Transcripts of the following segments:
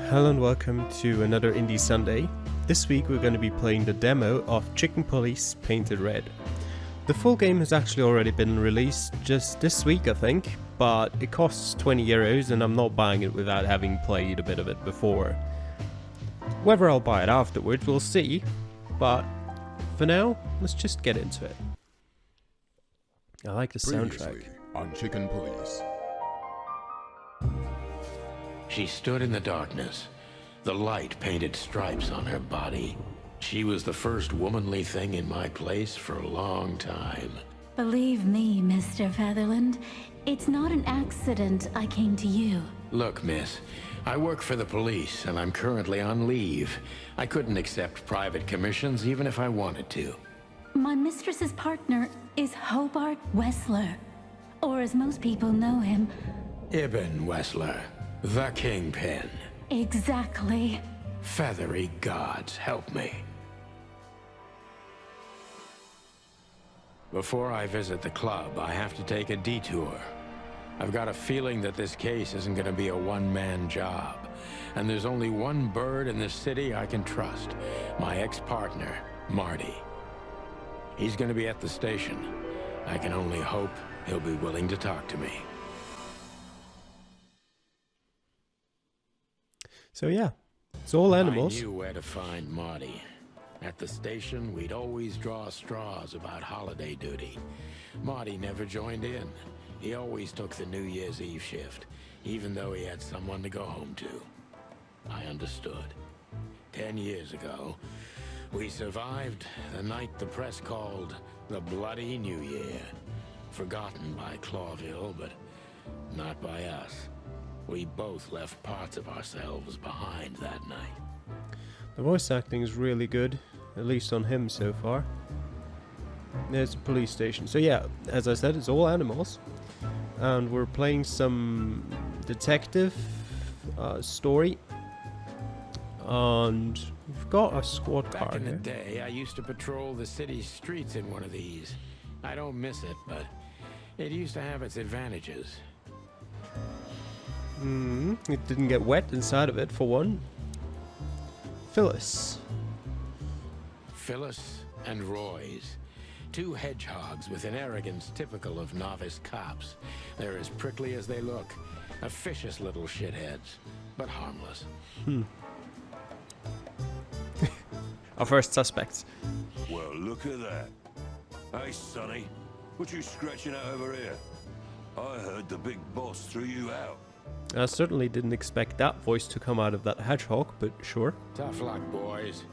Hello and welcome to another Indie Sunday. This week we're going to be playing the demo of Chicken Police Painted Red. The full game has actually already been released just this week, I think, but it costs €20 and I'm not buying it without having played a bit of it before. Whether I'll buy it afterwards, we'll see, but for now, let's just get into it. I like the soundtrack. Previously on Chicken Police. She stood in the darkness. The light painted stripes on her body. She was the first womanly thing in my place for a long time. Believe me, Mr. Featherland, it's not an accident I came to you. Look, miss, I work for the police and I'm currently on leave. I couldn't accept private commissions even if I wanted to. My mistress's partner is Hobart Wessler, or as most people know him. Ibn Wessler, the Kingpin. Exactly. Feathery gods, help me. Before I visit the club, I have to take a detour. I've got a feeling that this case isn't going to be a one-man job. And there's only one bird in this city I can trust. My ex-partner, Marty. He's going to be at the station. I can only hope he'll be willing to talk to me. So yeah, it's all animals. I knew where to find Marty. At the station, we'd always draw straws about holiday duty. Marty never joined in. He always took the New Year's Eve shift, even though he had someone to go home to. I understood. 10 years ago, we survived the night the press called the Bloody New Year. Forgotten by Clawville, but not by us. We both left parts of ourselves behind that night. The voice acting is really good, at least on him so far. There's a police station. So yeah, as I said, it's all animals. And we're playing some detective story. And we've got a squad car Back in the here. day, I used to patrol the city's streets in one of these. I don't miss it, but it used to have its advantages. It didn't get wet inside of it, for one. Phyllis. Phyllis and Roy's. Two hedgehogs with an arrogance typical of novice cops. They're as prickly as they look. Officious little shitheads, but harmless. Our first suspects. Well, look at that. Hey, Sonny, what you scratching at over here? I heard the big boss threw you out. I certainly didn't expect that voice to come out of that hedgehog, but sure. Tough luck, boys.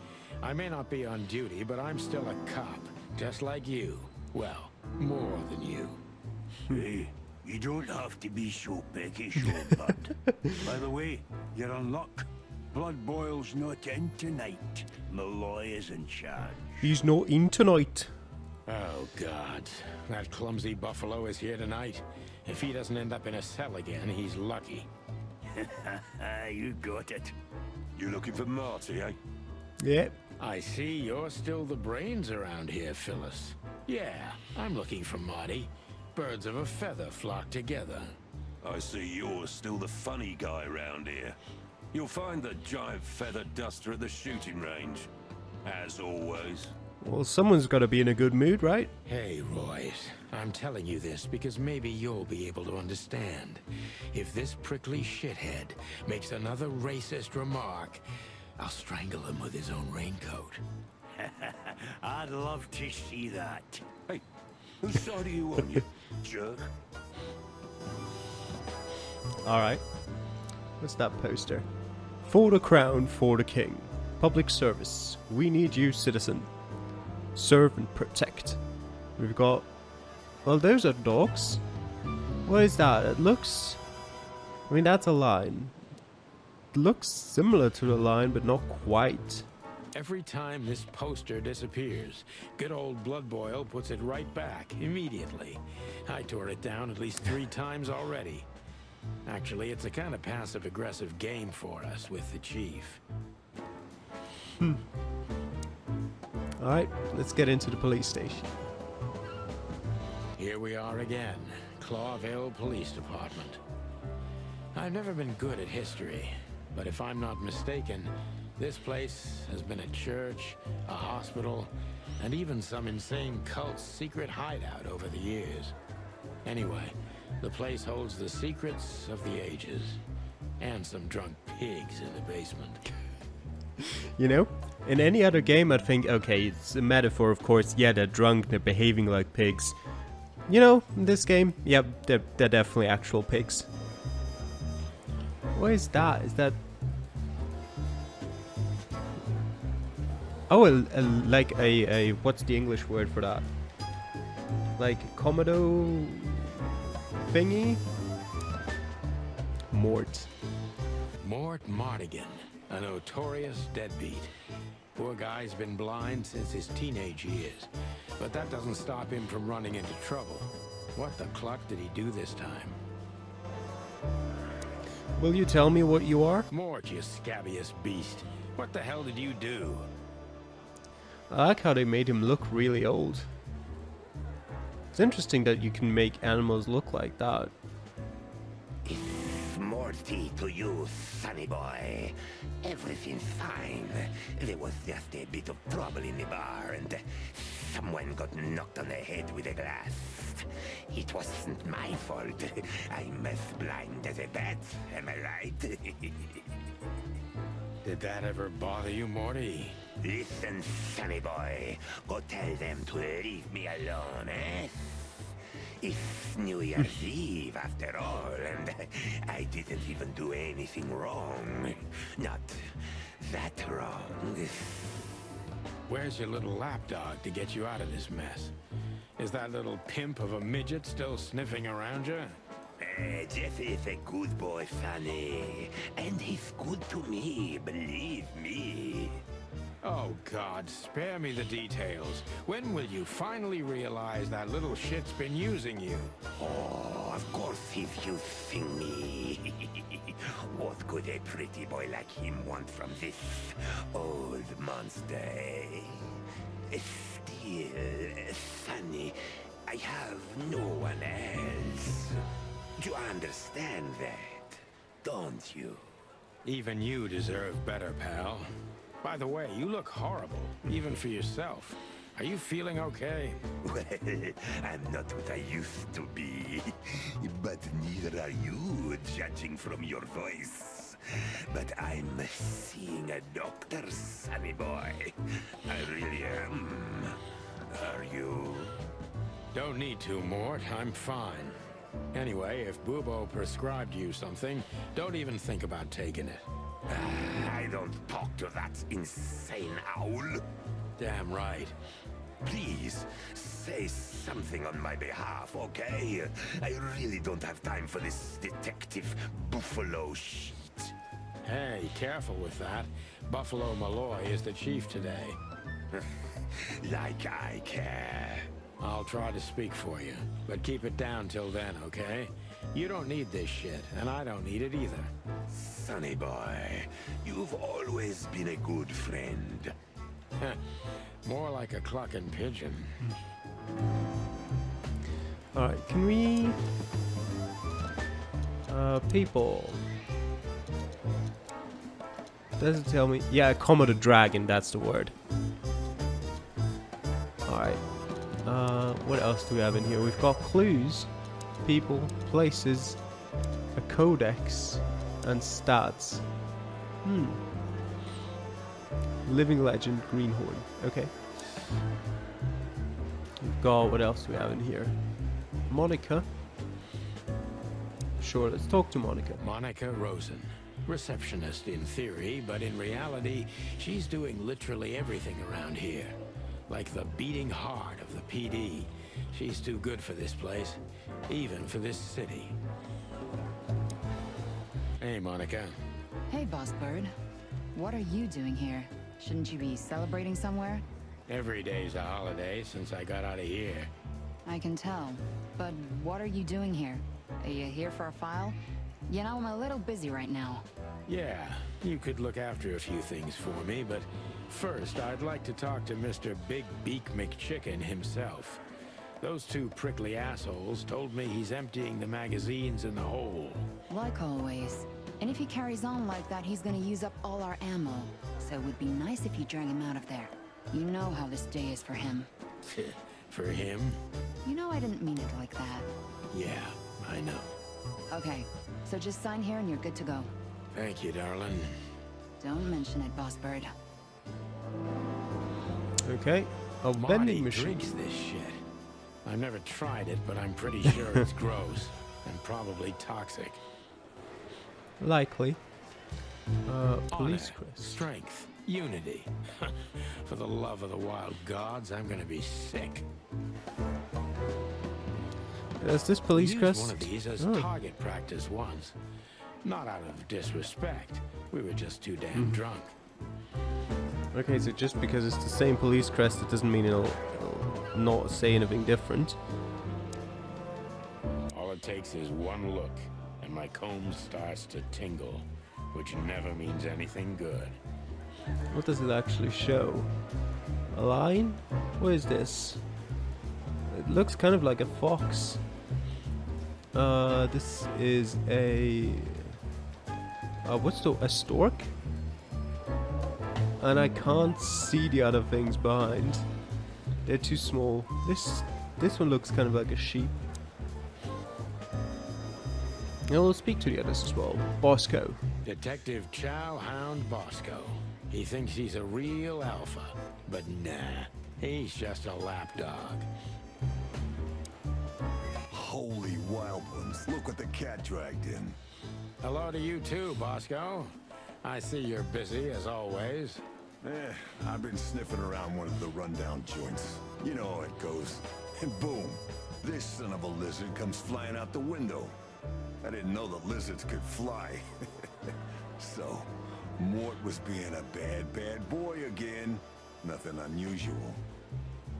I may not be on duty, but I'm still a cop, just like you. Well, more than you. Hey, you don't have to be so peckish, old bud. By the way, you're on luck. Blood Boil's not in tonight. Malloy is in charge. He's not in tonight. Oh, God. That clumsy buffalo is here tonight. If he doesn't end up in a cell again, he's lucky. You got it. You looking for Marty, eh? Yeah. I see you're still the brains around here, Phyllis. Yeah, I'm looking for Marty. Birds of a feather flock together. I see you're still the funny guy around here. You'll find the giant feather duster at the shooting range. As always. Well, someone's got to be in a good mood, right? Hey, Royce. I'm telling you this because maybe you'll be able to understand. If this prickly shithead makes another racist remark, I'll strangle him with his own raincoat. I'd love to see that. Hey, whose side are you on, you jerk? Alright. What's that poster? For the crown, for the king. Public service. We need you, citizen. Serve and protect. We've got... Well, those are dogs. What is that? It looks... I mean, that's a line. It looks similar to the line, but not quite. Every time this poster disappears, good old Blood Boil puts it right back, immediately. I tore it down at least 3 times already. Actually, it's a kind of passive-aggressive game for us with the chief. Alright, let's get into the police station. Here we are again, Clawville Police Department. I've never been good at history. But if I'm not mistaken, this place has been a church, a hospital, and even some insane cult's secret hideout over the years. Anyway, the place holds the secrets of the ages. And some drunk pigs in the basement. You know, in any other game I'd think, okay, it's a metaphor, of course, yeah, they're drunk, they're behaving like pigs. You know, in this game, yep, they're definitely actual pigs. What is that? Is that... Oh, like a... What's the English word for that? Like Komodo... thingy? Mort. Mort Mardigan, a notorious deadbeat. Poor guy's been blind since his teenage years, but that doesn't stop him from running into trouble. What the cluck did he do this time? Will you tell me what you are? Mort, you scabbiest beast. What the hell did you do? I like how they made him look really old. It's interesting that you can make animals look like that. It's Morty to you, sonny boy. Everything's fine. There was just a bit of trouble in the bar and someone got knocked on the head with a glass. It wasn't my fault. I'm as blind as a bat, am I right? Did that ever bother you, Morty? Listen, sonny boy. Go tell them to leave me alone, eh? It's New Year's Eve, after all, and I didn't even do anything wrong. Not that wrong. Where's your little lapdog to get you out of this mess? Is that little pimp of a midget still sniffing around you? Jeff is a good boy, Sonny. And he's good to me, believe me. Oh, God, spare me the details. When will you finally realize that little shit's been using you? Oh, of course he's using me. What could a pretty boy like him want from this old monster, eh? Still, Sonny, I have no one else. You understand that, don't you? Even you deserve better, pal. By the way, you look horrible, even for yourself. Are you feeling okay? Well, I'm not what I used to be. But neither are you, judging from your voice. But I'm seeing a doctor, sonny boy. I really am. Are you? Don't need to, Mort. I'm fine. Anyway, if Bubo prescribed you something, don't even think about taking it. I don't talk to that insane owl. Damn right. Please, say something on my behalf, okay? I really don't have time for this detective buffalo shit. Hey, careful with that. Buffalo Malloy is the chief today. Like I care. I'll try to speak for you, but keep it down till then, okay? You don't need this shit, and I don't need it either. Sonny boy, you've always been a good friend. More like a clucking pigeon. Alright, can we... people... Does it tell me? Yeah, Komodo dragon, that's the word. Alright. What else do we have in here? We've got clues, people, places, a codex, and stats. Living legend, greenhorn. Okay. We've got, what else do we have in here? Monica. Sure, let's talk to Monica. Monica Rosen. Receptionist in theory, but in reality, she's doing literally everything around here. Like the beating heart of the PD. She's too good for this place, even for this city. Hey, Monica. Hey, Boss Bird. What are you doing here? Shouldn't you be celebrating somewhere? Every day's a holiday since I got out of here. I can tell. But what are you doing here? Are you here for a file? You know, I'm a little busy right now. Yeah, you could look after a few things for me, but first I'd like to talk to Mr. Big Beak McChicken himself. Those two prickly assholes told me he's emptying the magazines in the hole. Like always. And if he carries on like that, he's gonna use up all our ammo. So it would be nice if you drag him out of there. You know how this day is for him. For him? You know I didn't mean it like that. Yeah, I know. Okay, so just sign here and you're good to go. Thank you, darling. Don't mention it, Boss Bird. Okay. A Marty vending machine. drinks this shit. I've never tried it, but I'm pretty sure it's gross and probably toxic. Likely. Police Honor, crest. strength, unity. For the love of the wild gods, I'm gonna be sick. Is this police Used crest? one of these as Oh. target practice once. Not out of disrespect. We were just too damn drunk. Okay, so just because it's the same police crest, it doesn't mean it'll not say anything different. All it takes is one look, and my comb starts to tingle, which never means anything good. What does it actually show? A line? What is this? It looks kind of like a fox. This is a a stork? And I can't see the other things behind. They're too small. This one looks kind of like a sheep. And we'll speak to the others as well. Bosco. Detective Chow Hound Bosco. He thinks he's a real alpha, but nah, he's just a lapdog. Holy wild ones. Look what the cat dragged in. Hello to you too, Bosco. I see you're busy as always. I've been sniffing around one of the rundown joints. You know how it goes. And boom, this son of a lizard comes flying out the window. I didn't know the lizards could fly. So, Mort was being a bad boy again. Nothing unusual.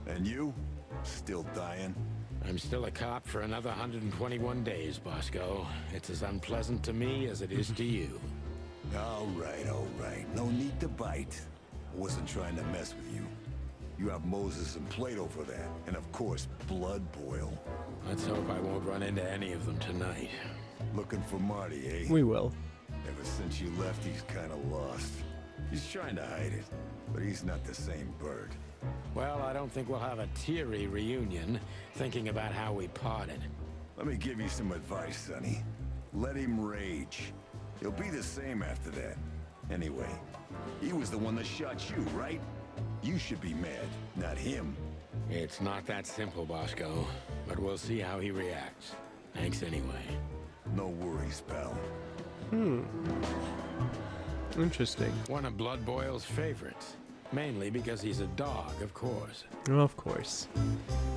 And you? Still dying? I'm still a cop for another 121 days, Bosco. It's as unpleasant to me as it is to you. All right. No need to bite. I wasn't trying to mess with you. You have Moses and Plato for that. And of course, Blood Boil. Let's hope I won't run into any of them tonight. Looking for Marty, eh? We will. Ever since you left, he's kind of lost. He's trying to hide it, but he's not the same bird. Well, I don't think we'll have a teary reunion, thinking about how we parted. Let me give you some advice, Sonny. Let him rage. He'll be the same after that. Anyway, he was the one that shot you, right? You should be mad, not him. It's not that simple, Bosco, but we'll see how he reacts. Thanks anyway. No worries, pal. Interesting. One of Blood Boil's favorites. Mainly because he's a dog, of course. Of course.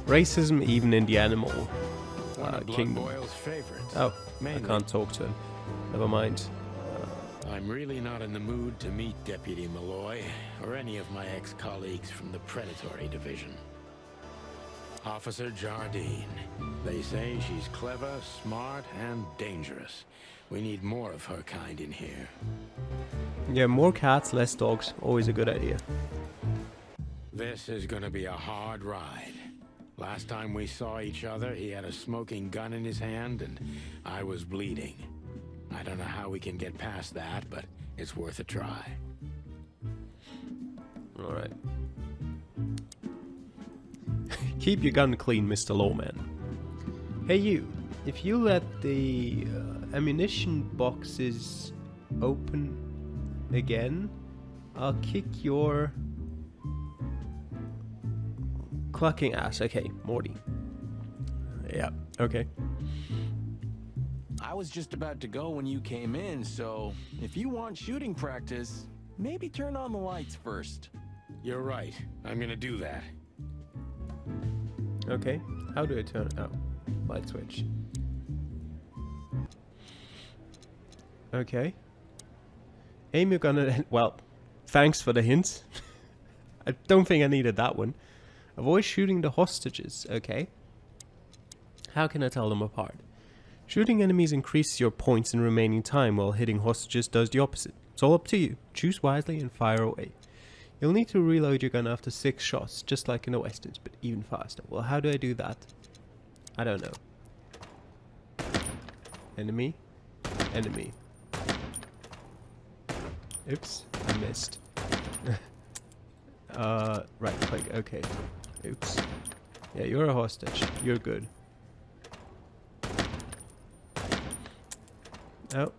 Racism even in the animal One of Blood kingdom. Boil's favorites. Oh, Mainly. I can't talk to him. Never mind. I'm really not in the mood to meet Deputy Malloy, or any of my ex-colleagues from the Predatory Division. Officer Jardine. They say she's clever, smart, and dangerous. We need more of her kind in here. Yeah, more cats, less dogs. Always a good idea. This is gonna be a hard ride. Last time we saw each other, he had a smoking gun in his hand, and I was bleeding. I don't know how we can get past that, but it's worth a try. Alright. Keep your gun clean, Mr. Lawman. Hey you, if you let the ammunition boxes open again, I'll kick your clucking ass. Okay, Morty. Yeah, okay. I was just about to go when you came in, so if you want shooting practice, maybe turn on the lights first. You're right. I'm gonna do that. Okay, how do I turn it? Oh, light switch. Okay. Aim your gun at... Well, thanks for the hint. I don't think I needed that one. Avoid shooting the hostages. Okay. How can I tell them apart? Shooting enemies increases your points in remaining time, while hitting hostages does the opposite. It's all up to you. Choose wisely and fire away. You'll need to reload your gun after 6 shots, just like in the westerns, but even faster. Well, how do I do that? I don't know. Enemy. Enemy. Oops, I missed. Right click, okay. Oops. Yeah, you're a hostage. You're good. Oh.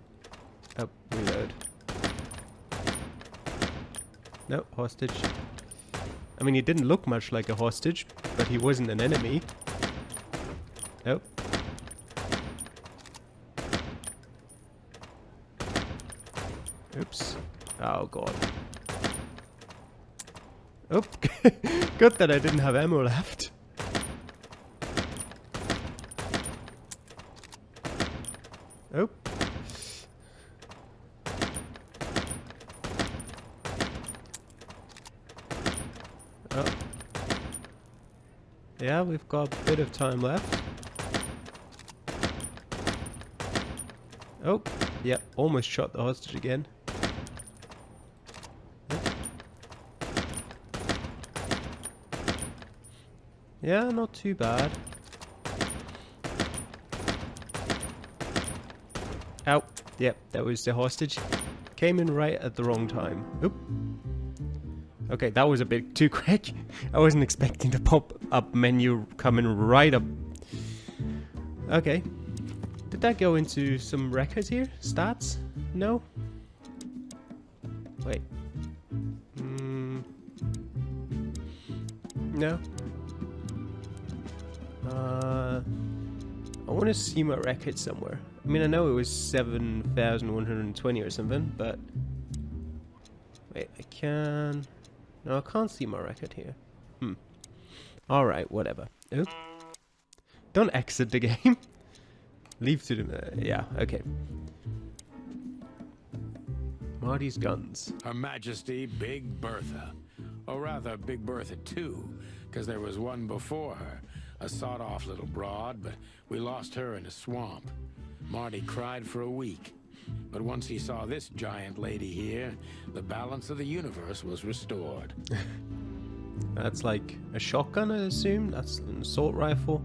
Oh, reload. No, hostage. I mean, he didn't look much like a hostage, but he wasn't an enemy. Nope. Oops. Oh god. Oh, good that I didn't have ammo left. Oh. Oh. Yeah, we've got a bit of time left. Oh, yeah, almost shot the hostage again. Yeah, not too bad. Ow. Yep, that was the hostage. Came in right at the wrong time. Oop. Okay, that was a bit too quick. I wasn't expecting the pop-up menu coming right up. Okay. Did that go into some records here? Stats? No? Wait. No? I want to see my record somewhere. I mean, I know it was 7,120 or something, but... Wait, I can... No, I can't see my record here. Alright, whatever. Oh. Don't exit the game. Leave to the... yeah, okay. Marty's guns. Her Majesty Big Bertha. Or rather, Big Bertha 2, because there was one before her. A sawed-off little broad, but we lost her in a swamp. Marty cried for a week. But once he saw this giant lady here, the balance of the universe was restored. That's like a shotgun, I assume? That's an assault rifle?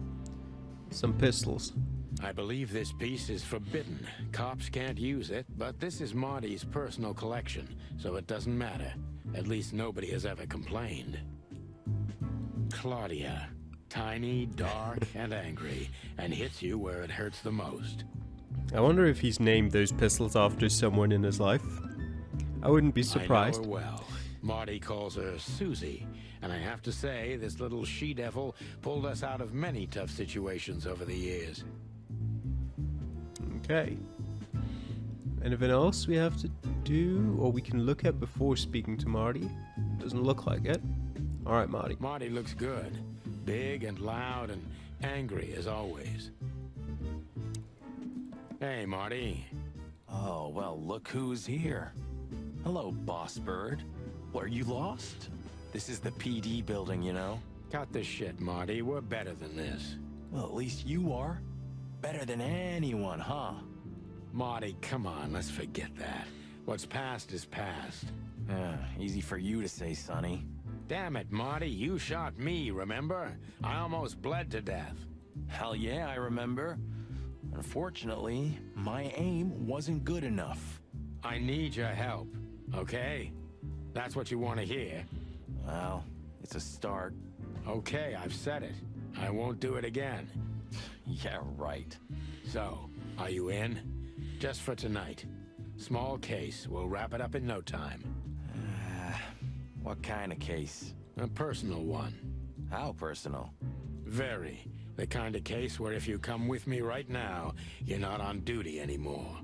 Some pistols. I believe this piece is forbidden. Cops can't use it, but this is Marty's personal collection, so it doesn't matter. At least nobody has ever complained. Claudia. Tiny, dark, and angry, and hits you where it hurts the most. I wonder if he's named those pistols after someone in his life. I wouldn't be surprised. I know her well. Marty calls her Susie, and I have to say, this little she-devil pulled us out of many tough situations over the years. Okay. Anything else we have to do, or we can look at before speaking to Marty? Doesn't look like it. Alright, Marty. Marty looks good. Big and loud and angry as always. Hey, Marty. Oh, well, look who's here. Hello, Boss Bird. What, are you lost? This is the PD building, you know? Cut the shit, Marty. We're better than this. Well, at least you are. Better than anyone, huh? Marty, come on, let's forget that. What's past is past. Easy for you to say, Sonny. Damn it, Marty, you shot me, remember? I almost bled to death. Hell yeah, I remember. Unfortunately, my aim wasn't good enough. I need your help, okay? That's what you want to hear. Well, it's a start. Okay, I've said it. I won't do it again. Yeah, right. So, are you in? Just for tonight. Small case, we'll wrap it up in no time. What kind of case? A personal one. How personal? Very. The kind of case where if you come with me right now, you're not on duty anymore.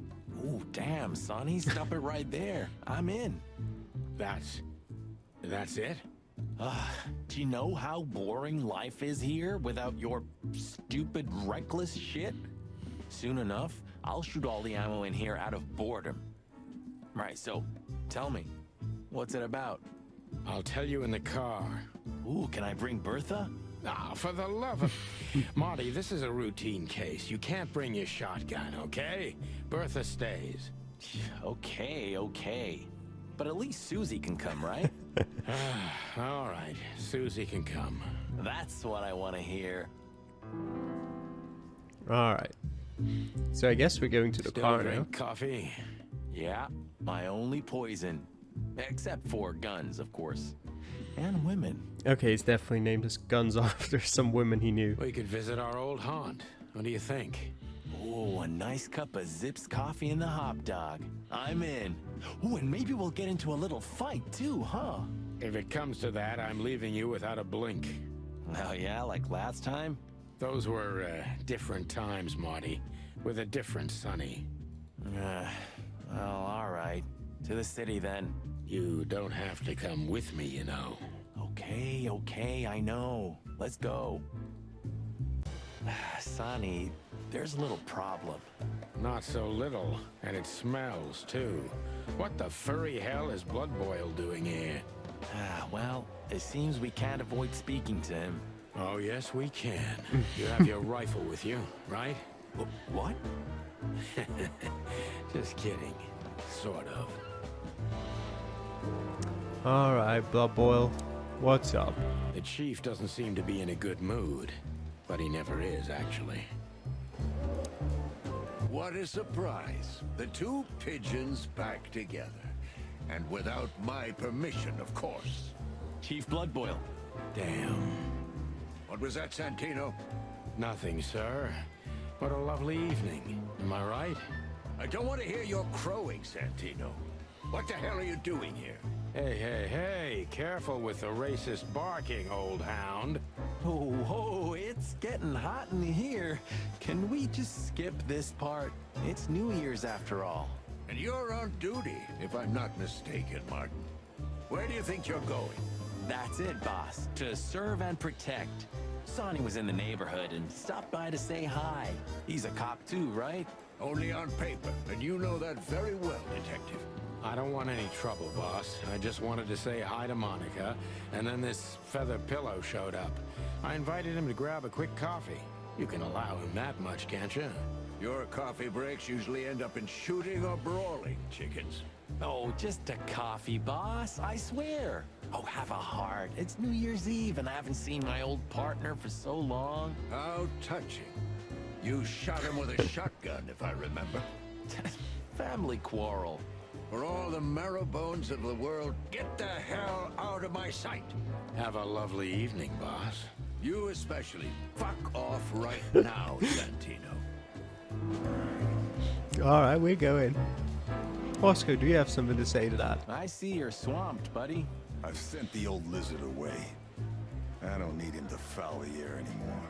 Ooh, damn, Sonny, stop it right there. I'm in. That's it? Do you know how boring life is here without your stupid, reckless shit? Soon enough, I'll shoot all the ammo in here out of boredom. Right, so, tell me, what's it about? I'll tell you in the car. Ooh, can I bring Bertha? Ah, for the love of... Marty, this is a routine case. You can't bring your shotgun, okay? Bertha stays. Okay. But at least Susie can come, right? All right, Susie can come. That's what I want to hear. Alright. So I guess we're going to the Still car now. drink coffee? Yeah, my only poison. Except for guns, of course. And women. Okay, he's definitely named his guns after some women he knew. We could visit our old haunt. What do you think? Oh, a nice cup of Zips coffee and the hot dog. I'm in. Oh, and maybe we'll get into a little fight too, huh? If it comes to that, I'm leaving you without a blink. Oh yeah, like last time? Those were different times, Marty, with a different Sonny. Well, all right. To the city then. You don't have to come with me, you know. Okay, I know. Let's go. Sonny, there's a little problem. Not so little, and it smells, too. What the furry hell is Blood Boil doing here? Well, it seems we can't avoid speaking to him. Oh, yes, we can. You have your rifle with you, right? What? Just kidding. Sort of. Alright, Blood Boil. What's up? The chief doesn't seem to be in a good mood. But he never is, actually. What a surprise. The two pigeons back together. And without my permission, of course. Chief Bloodboil. Damn. What was that, Santino? Nothing, sir. What a lovely evening. Am I right? I don't want to hear your crowing, Santino. What the hell are you doing here? Hey, careful with the racist barking, old hound. Oh, it's getting hot in here. Can we just skip this part? It's New Year's after all. And you're on duty, if I'm not mistaken, Martin. Where do you think you're going? That's it, boss. To serve and protect. Sonny was in the neighborhood and stopped by to say hi. He's a cop too, right? Only on paper, and you know that very well, Detective. I don't want any trouble, boss. I just wanted to say hi to Monica, and then this feather pillow showed up. I invited him to grab a quick coffee. You can allow him that much, can't you? Your coffee breaks usually end up in shooting or brawling, chickens. Oh, just a coffee, boss. I swear. Oh, have a heart. It's New Year's Eve, and I haven't seen my old partner for so long. How touching. You shot him with a shotgun, if I remember. Family quarrel. For all the marrow bones of the world, get the hell out of my sight. Have a lovely evening, boss. You especially. Fuck off right now, Santino. Alright, we're going. Oscar, do you have something to say to that? I see you're swamped, buddy. I've sent the old lizard away. I don't need him to foul the air anymore.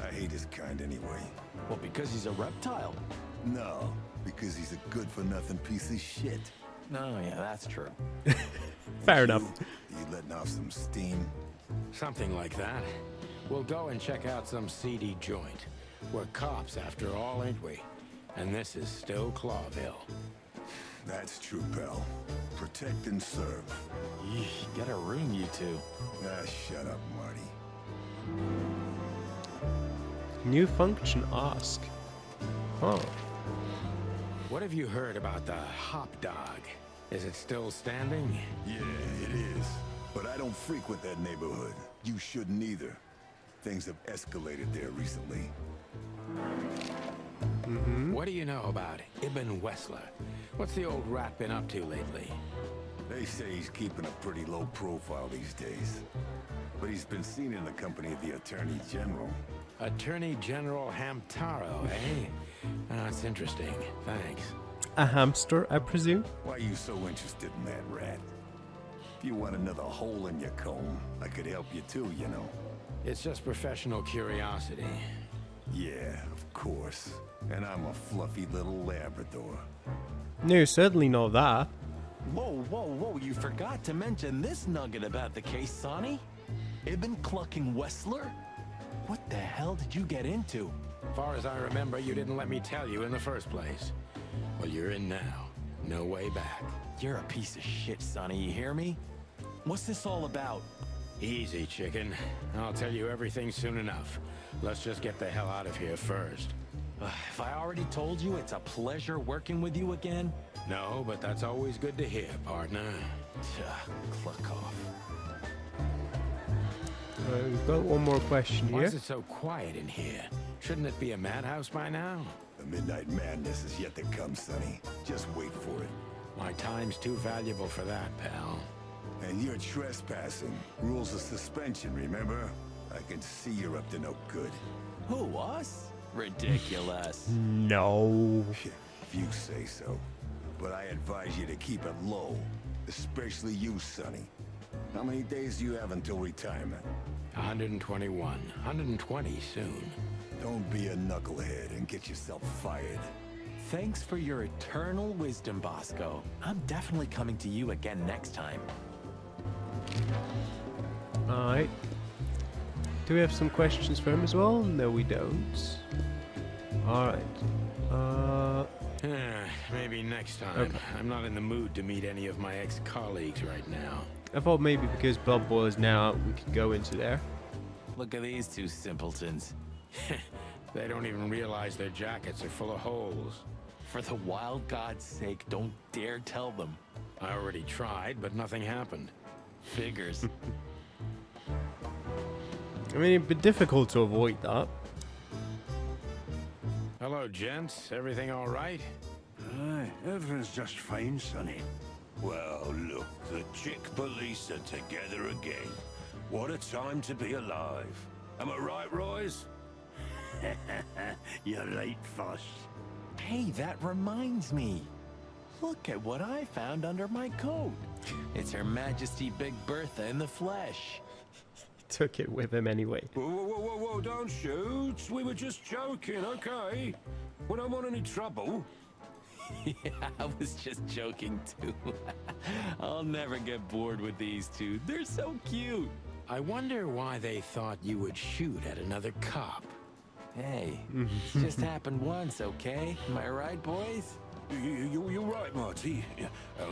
I hate his kind anyway. Well, because he's a reptile. No, because he's a good-for-nothing piece of shit. No, yeah, that's true. Fair enough. You letting off some steam? Something like that. We'll go and check out some seedy joint. We're cops, after all, ain't we? And this is still Clawville. That's true, pal. Protect and serve. Yeesh, get a room, you two. Shut up, Marty. New function, ask. Oh. What have you heard about the hop dog? Is it still standing? Yeah, it is. But I don't frequent that neighborhood. You shouldn't either. Things have escalated there recently. What do you know about Ibn Wessler? What's the old rat been up to lately? They say he's keeping a pretty low profile these days. But he's been seen in the company of the Attorney General. Attorney General Hamtaro, eh? That's interesting. Thanks. A hamster, I presume? Why are you so interested in that rat? If you want another hole in your comb, I could help you too, you know. It's just professional curiosity. Yeah, of course. And I'm a fluffy little Labrador. No, certainly not that. Whoa, you forgot to mention this nugget about the case, Sonny. Ibn clucking Wessler? What the hell did you get into? Far as I remember, you didn't let me tell you in the first place. Well, you're in now. No way back. You're a piece of shit, Sonny, you hear me? What's this all about? Easy, chicken. I'll tell you everything soon enough. Let's just get the hell out of here first. If I already told you it's a pleasure working with you again? No, but that's always good to hear, partner. Cluck off. We've got one more question Why here. is it so quiet in here? Shouldn't it be a madhouse by now? The midnight madness is yet to come, Sonny. Just wait for it. My time's too valuable for that, pal. And you're trespassing. Rules of suspension, remember? I can see you're up to no good. Who, us? Ridiculous. No. If you say so. But I advise you to keep it low. Especially you, Sonny. How many days do you have until retirement? 121. 120 soon. Don't be a knucklehead and get yourself fired. Thanks for your eternal wisdom, Bosco. I'm definitely coming to you again next time. Alright. Do we have some questions for him as well? No, we don't. Alright. Maybe next time. Okay. I'm not in the mood to meet any of my ex-colleagues right now. I thought maybe because Blood Bowl is now out, we could go into there. Look at these two simpletons. They don't even realize their jackets are full of holes. For the wild God's sake, don't dare tell them. I already tried, but nothing happened. Figures. I mean, it'd be difficult to avoid that. Hello, gents. Everything all right? Aye, everything's just fine, Sonny. Well, look, the chick police are together again. What a time to be alive. Am I right, Royce? You're right, Foss. Hey, that reminds me. Look at what I found under my coat. It's Her Majesty Big Bertha in the flesh. Took it with him anyway. Whoa, whoa, whoa, whoa, whoa, don't shoot. We were just joking, okay? We don't want any trouble. Yeah, I was just joking too. I'll never get bored with these two. They're so cute. I wonder why they thought you would shoot at another cop. Hey, it's just happened once, okay? Am I right, boys? You're right, Marty.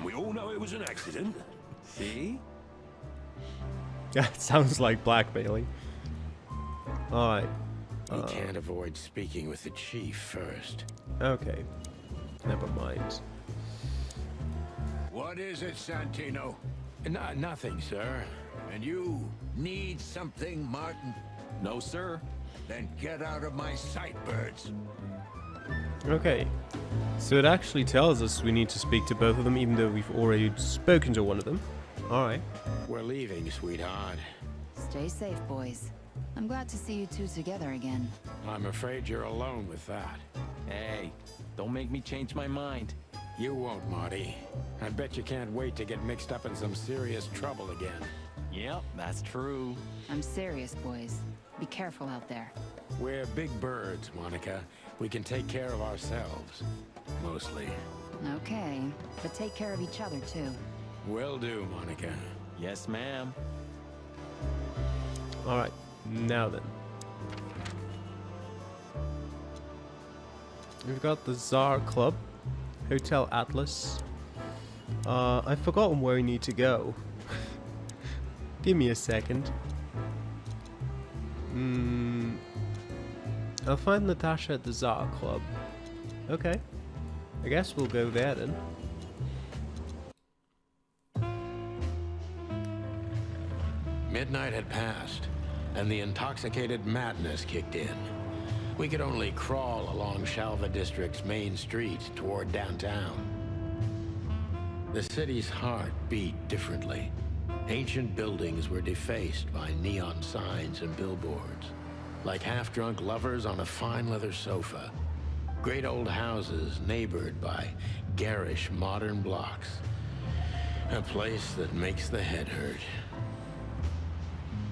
We all know it was an accident. See? That sounds like blackmailing. Alright. We can't avoid speaking with the chief first. Okay. Never mind. What is it, Santino? Nothing, sir. And you need something, Martin? No, sir. Then get out of my sight, birds. Okay. So it actually tells us we need to speak to both of them, even though we've already spoken to one of them. Alright. We're leaving, sweetheart. Stay safe, boys. I'm glad to see you two together again. I'm afraid you're alone with that. Hey, don't make me change my mind. You won't, Marty. I bet you can't wait to get mixed up in some serious trouble again. Yep, that's true. I'm serious, boys. Be careful out there. We're big birds, Monica. We can take care of ourselves. Mostly. Okay, but take care of each other, too. Will do, Monica. Yes, ma'am. Alright. Now then. We've got the Tsar Club. Hotel Atlas. I've forgotten where we need to go. Give me a second. I'll find Natasha at the Tsar Club. Okay. I guess we'll go there then. Midnight had passed, and the intoxicated madness kicked in. We could only crawl along Shalva District's main street toward downtown. The city's heart beat differently. Ancient buildings were defaced by neon signs and billboards, like half-drunk lovers on a fine leather sofa. Great old houses neighbored by garish modern blocks. A place that makes the head hurt.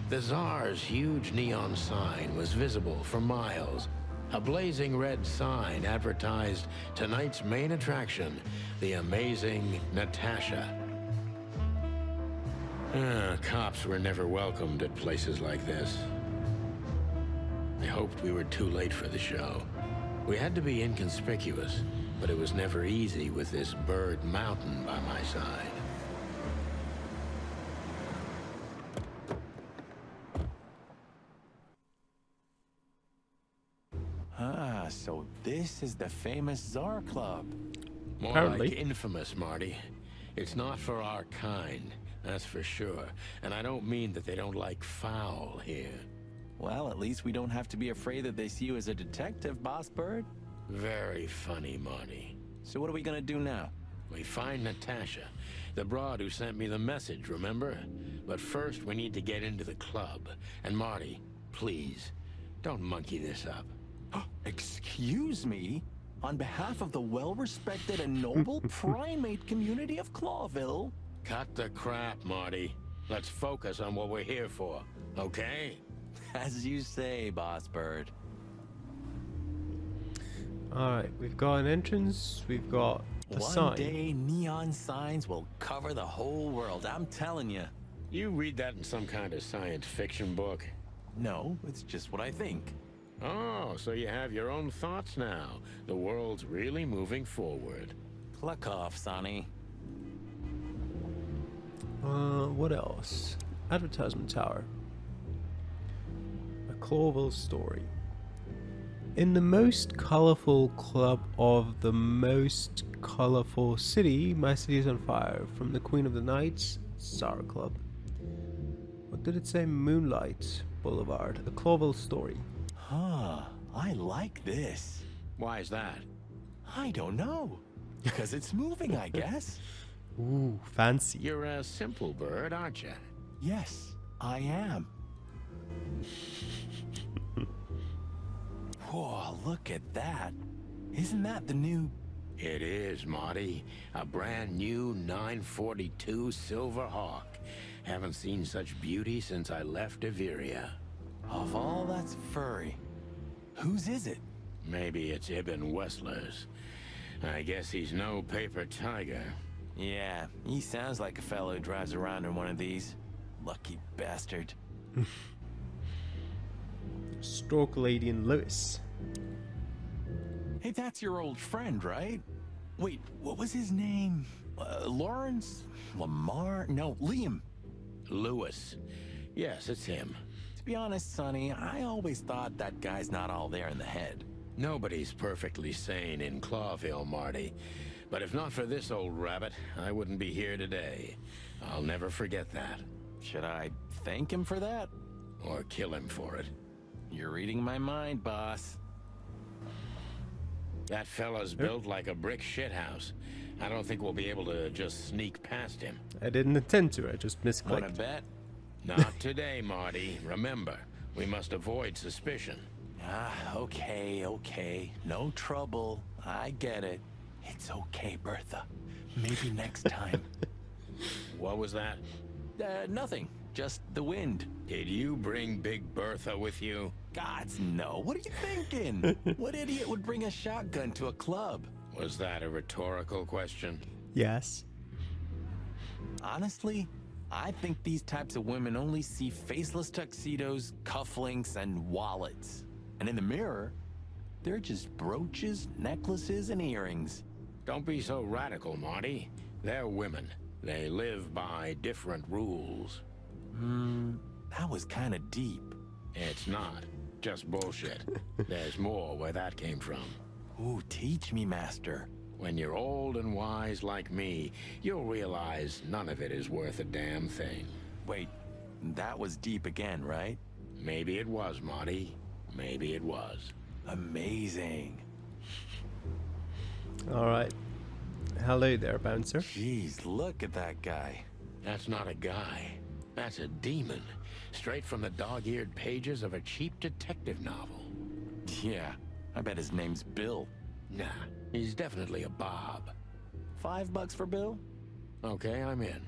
The Tsar's huge neon sign was visible for miles. A blazing red sign advertised tonight's main attraction, the amazing Natasha. Cops were never welcomed at places like this. I hoped we were too late for the show. We had to be inconspicuous, but it was never easy with this bird mountain by my side. Ah, so this is the famous Tsar Club. More Apparently. like infamous, Marty. It's not for our kind, that's for sure. And I don't mean that they don't like foul here. Well, at least we don't have to be afraid that they see you as a detective, Boss Bird. Very funny, Marty. So what are we gonna do now? We find Natasha, the broad who sent me the message, remember? But first, we need to get into the club. And Marty, please, don't monkey this up. Excuse me? On behalf of the well-respected and noble primate community of Clawville? Cut the crap, Marty. Let's focus on what we're here for, okay? As you say, Boss Bird. Alright, we've got an entrance, we've got a sign. One day, neon signs will cover the whole world, I'm telling you. You read that in some kind of science fiction book? No, it's just what I think. Oh, so you have your own thoughts now. The world's really moving forward. Cluck off, Sonny. What else? Advertisement tower. A Clawville story. In the most colorful club of the most colorful city, my city is on fire. From the Queen of the Nights, Sour Club. What did it say? Moonlight Boulevard. A Clawville story. Huh, I like this. Why is that? I don't know. Because it's moving, I guess. Ooh, fancy. You're a simple bird, aren't you? Yes, I am. Whoa, look at that. Isn't that the new... It is, Marty. A brand new 942 Silver Hawk. Haven't seen such beauty since I left Averia. Of all that's furry, whose is it? Maybe it's Ibn Wessler's. I guess he's no paper tiger. Yeah, he sounds like a fellow who drives around in one of these. Lucky bastard. Stork Lady and Lewis. Hey, that's your old friend, right? Wait, what was his name? Lawrence? Lamar? No, Liam. Lewis. Yes, it's him. To be honest, Sonny, I always thought that guy's not all there in the head. Nobody's perfectly sane in Clawville, Marty. But if not for this old rabbit, I wouldn't be here today. I'll never forget that. Should I thank him for that? Or kill him for it. You're reading my mind, boss. That fella's built like a brick shithouse. I don't think we'll be able to just sneak past him. I didn't intend to, I just misclicked. Wanna bet? Not today, Marty. Remember, we must avoid suspicion. Okay. No trouble. I get it. It's okay, Bertha. Maybe next time. What was that? Nothing. Just the wind. Did you bring Big Bertha with you? Gods, no. What are you thinking? What idiot would bring a shotgun to a club? Was that a rhetorical question? Yes. Honestly, I think these types of women only see faceless tuxedos, cufflinks, and wallets. And in the mirror, they're just brooches, necklaces, and earrings. Don't be so radical, Marty. They're women. They live by different rules. That was kind of deep. It's not. Just bullshit. There's more where that came from. Ooh, teach me, master. When you're old and wise like me, you'll realize none of it is worth a damn thing. Wait, that was deep again, right? Maybe it was, Marty. Maybe it was. Amazing. Alright. Hello there, bouncer. Jeez, look at that guy. That's not a guy. That's a demon. Straight from the dog-eared pages of a cheap detective novel. Yeah, I bet his name's Bill. Nah, he's definitely a Bob. $5 for Bill? Okay, I'm in.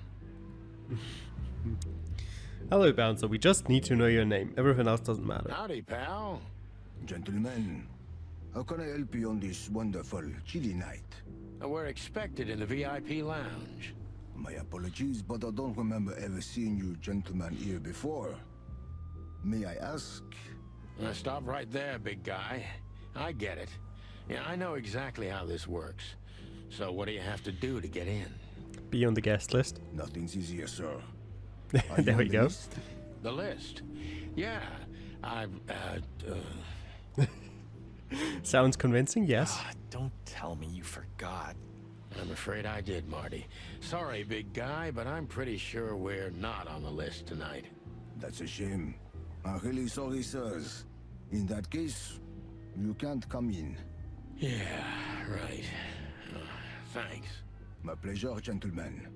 Hello, bouncer. We just need to know your name. Everything else doesn't matter. Howdy, pal. Gentlemen, how can I help you on this wonderful, chilly night? We're expected in the VIP lounge. My apologies, but I don't remember ever seeing you gentlemen here before. May I ask? Stop right there, big guy. I get it. Yeah, I know exactly how this works. So what do you have to do to get in? Be on the guest list. Nothing's easier, sir. There we go. The list? Yeah, Sounds convincing, yes. Don't tell me you forgot. I'm afraid I did, Marty. Sorry, big guy, but I'm pretty sure we're not on the list tonight. That's a shame. I'm really sorry, sirs. In that case, you can't come in. Yeah, right. Thanks. My pleasure, gentlemen.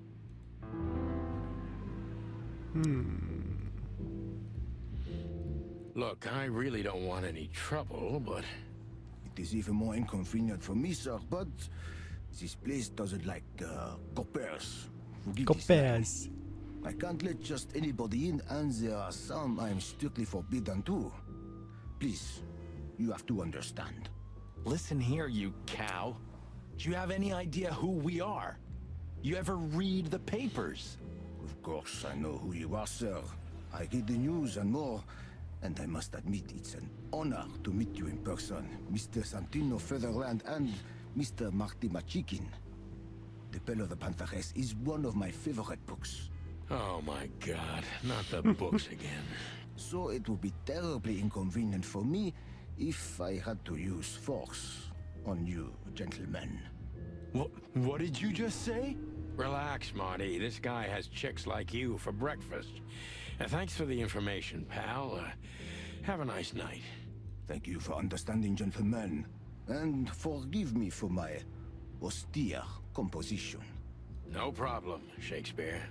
Look, I really don't want any trouble, but It is even more inconvenient for me, sir, but this place doesn't like coppers. Forgive this now. Coppers. I can't let just anybody in, and there are some I'm strictly forbidden to. Please, you have to understand. Listen here, you cow. Do you have any idea who we are? You ever read the papers? Of course, I know who you are, sir. I read the news and more, and I must admit it's an honor to meet you in person, Mr. Santino Featherland and Mr. Marty Machikin. The Bell of the Pantheress is one of my favorite books. oh my god, not the books again. So it would be terribly inconvenient for me if I had to use force on you, gentlemen. What did you just say? Relax, Marty. This guy has chicks like you for breakfast. Thanks for the information, pal. Have a nice night. Thank you for understanding, gentlemen, and forgive me for my austere composition. No problem, Shakespeare.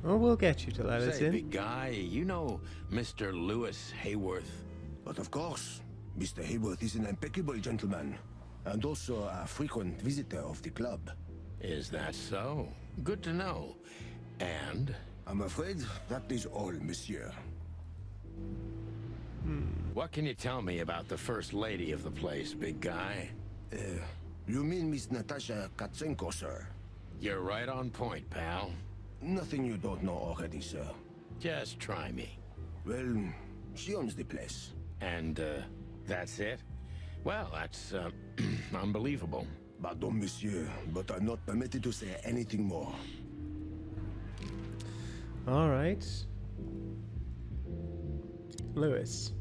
Well, we'll get you to let us Say, in. big guy, you know Mr. Lewis Hayworth? But of course, Mr. Hayworth is an impeccable gentleman, and also a frequent visitor of the club. Is that so? Good to know. And? I'm afraid that is all, monsieur. What can you tell me about the first lady of the place, big guy? You mean Miss Natasha Katsenko, sir? You're right on point, pal. Nothing you don't know already, sir. Just try me. Well, she owns the place. And, that's it? Well, that's, unbelievable. Pardon, monsieur, but I'm not permitted to say anything more. All right. Lewis.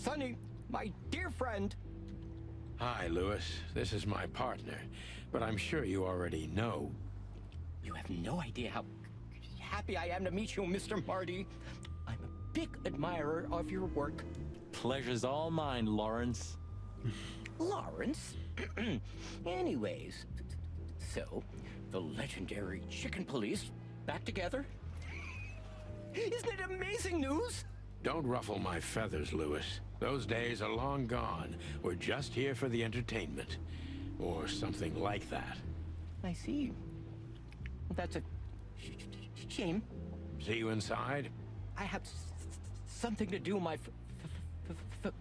Sonny, my dear friend. Hi, Lewis. This is my partner, but I'm sure you already know. You have no idea how happy I am to meet you, Mr. Marty. I'm a big admirer of your work. Pleasure's all mine, Lawrence. Lawrence? Anyways, so, the legendary Chicken Police back together? Isn't it amazing news? Don't ruffle my feathers, Lewis. Those days are long gone. We're just here for the entertainment. Or something like that. I see. That's a shame. See you inside? I have something to do, my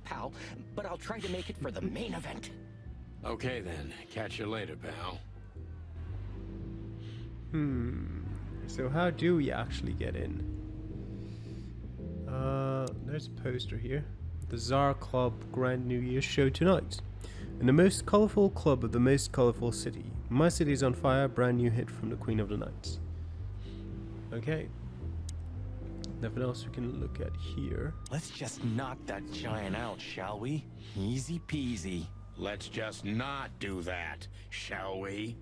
pal, but I'll try to make it for the main event. Okay then. Catch you later, pal. So how do we actually get in? There's a poster here. The Tsar Club Grand New Year show tonight. In the most colorful club of the most colorful city. My city is on fire, brand new hit from the Queen of the Nights. Okay. Nothing else we can look at here. Let's just knock that giant out, shall we? Easy peasy. Let's just not do that, shall we?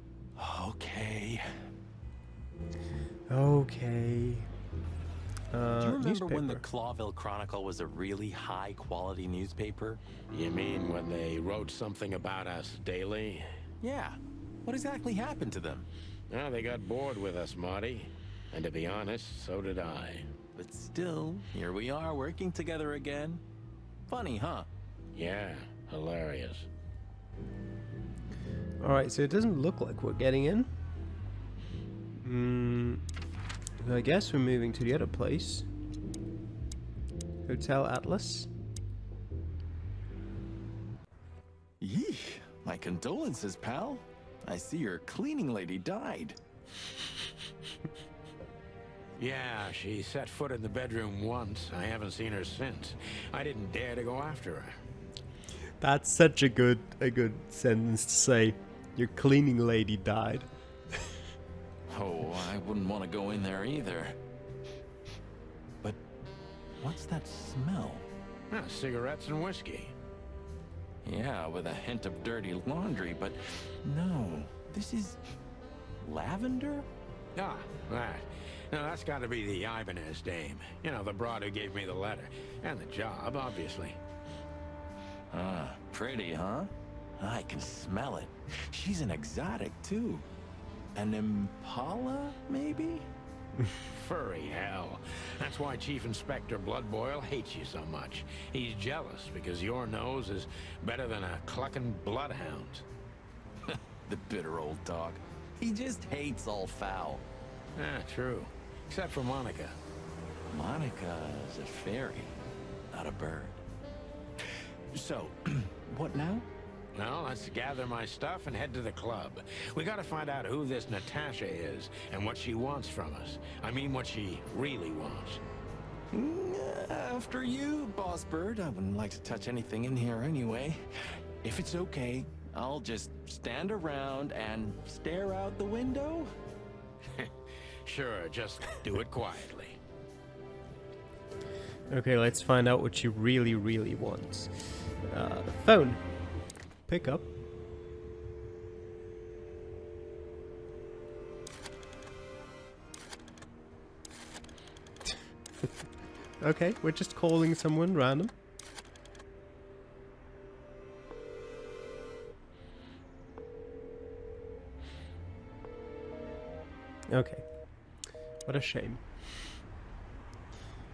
Okay. Okay. Do you remember when the Newspaper. Clawville Chronicle was a really high-quality newspaper? You mean when they wrote something about us daily? Yeah. What exactly happened to them? Well, they got bored with us, Marty. And to be honest, so did I. But still, here we are working together again. Funny, huh? Yeah, hilarious. Alright, so it doesn't look like we're getting in. I guess we're moving to the other place. Hotel Atlas. Yeesh. My condolences, pal. I see your cleaning lady died. Yeah, she set foot in the bedroom once. I haven't seen her since. I didn't dare to go after her. That's such a good sentence to say. Your cleaning lady died. Oh, I wouldn't want to go in there either. But what's that smell? Ah, cigarettes and whiskey. Yeah, with a hint of dirty laundry, but no, this is lavender? Ah, that. Now that's got to be the Ibanez dame. You know, the broad who gave me the letter. And the job, obviously. Ah, pretty, huh? I can smell it. She's an exotic, too. An impala, maybe? Furry hell. That's why Chief Inspector Bloodboil hates you so much. He's jealous because your nose is better than a clucking bloodhound. The bitter old dog. He just hates all foul. Ah, true. Except for Monica. Monica is a fairy, not a bird. So, what now? Well, let's gather my stuff and head to the club. We gotta find out who this Natasha is and what she wants from us. I mean, what she really wants. After you, Boss Bird. I wouldn't like to touch anything in here anyway. If it's okay, I'll just stand around and stare out the window. Sure, just do it quietly. Okay, let's find out what she really, really wants. Phone. Pick up. Okay, we're just calling someone random. Okay. What a shame.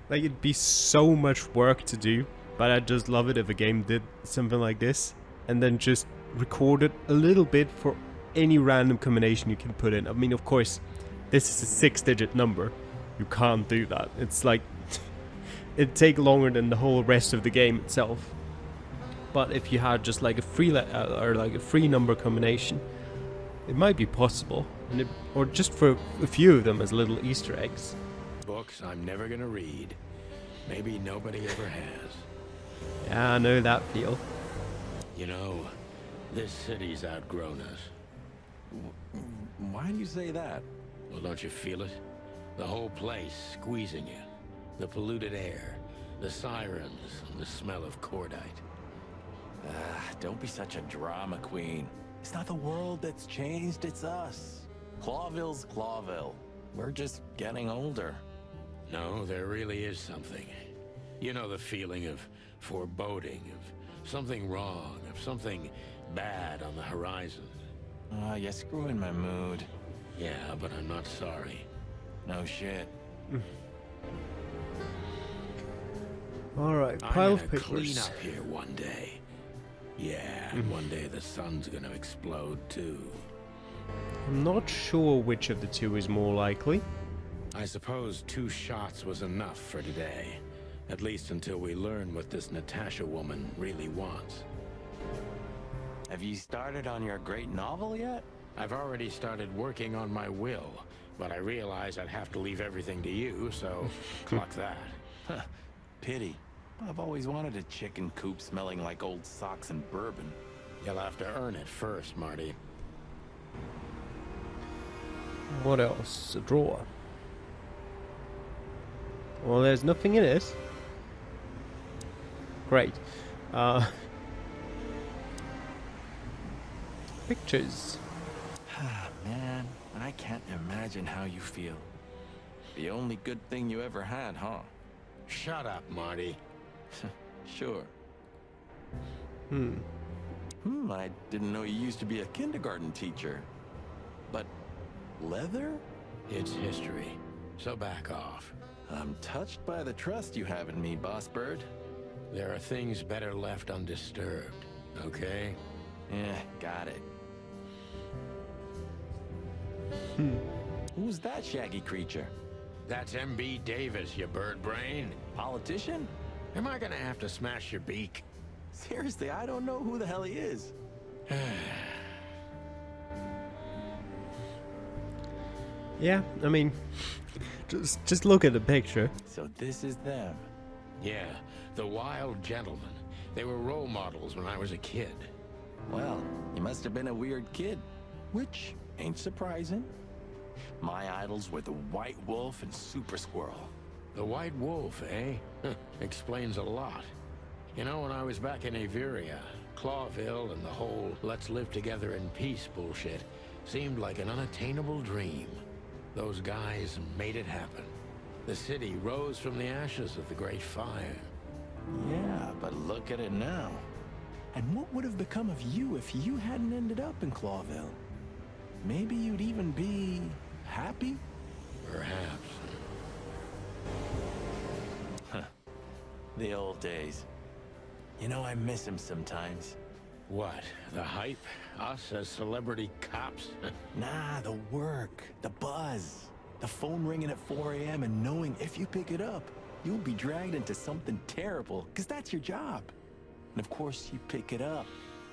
Like, it'd be so much work to do, but I'd just love it if a game did something like this and then just recorded a little bit for any random combination you can put in. I mean, of course, this is a 6-digit number. You can't do that. It's like it'd take longer than the whole rest of the game itself. But if you had just like a free number combination, it might be possible, and or just for a few of them as little Easter eggs. Books I'm never gonna read. Maybe nobody ever has. Yeah, I know that feel. You know, this city's outgrown us. Why do you say that? Well, don't you feel it? The whole place squeezing you. The polluted air, the sirens, and the smell of cordite. Don't be such a drama queen. It's not the world that's changed, it's us. Clawville's Clawville. We're just getting older. No, there really is something. You know, the feeling of foreboding, of something wrong, of something bad on the horizon. You're screwing my mood. Yeah, but I'm not sorry. No shit. Alright, pile I'm of gonna papers. clean up here one day. Yeah, and one day the sun's gonna explode too. I'm not sure which of the two is more likely. I suppose 2 shots was enough for today. At least until we learn what this Natasha woman really wants. Have you started on your great novel yet? I've already started working on my will, but I realize I'd have to leave everything to you, so clock that. Pity. I've always wanted a chicken coop smelling like old socks and bourbon. You'll have to earn it first, Marty. What else? A drawer. Well, there's nothing in it. Great. Pictures. Man, I can't imagine how you feel. The only good thing you ever had, huh? Shut up, Marty. Sure. I didn't know you used to be a kindergarten teacher. But leather? It's history, so back off. I'm touched by the trust you have in me, Boss Bird. There are things better left undisturbed, okay? Yeah, got it. Who's that shaggy creature? That's M.B. Davis, you bird brain. Politician? Am I gonna have to smash your beak? Seriously, I don't know who the hell he is. Yeah, I mean, just look at the picture. So this is them. Yeah, the Wild Gentlemen. They were role models when I was a kid. Well, you must have been a weird kid, which ain't surprising. My idols were the White Wolf and Super Squirrel. The White Wolf, eh? Explains a lot. You know, when I was back in Averia, Clawville and the whole let's live together in peace bullshit seemed like an unattainable dream. Those guys made it happen. The city rose from the ashes of the Great Fire. Yeah, but look at it now. And what would have become of you if you hadn't ended up in Clawville? Maybe you'd even be happy? Perhaps. Huh. The old days. You know, I miss him sometimes. What? The hype? Us as celebrity cops? Nah, the work, the buzz, the phone ringing at 4 a.m. and knowing if you pick it up, you'll be dragged into something terrible, because that's your job. And of course, you pick it up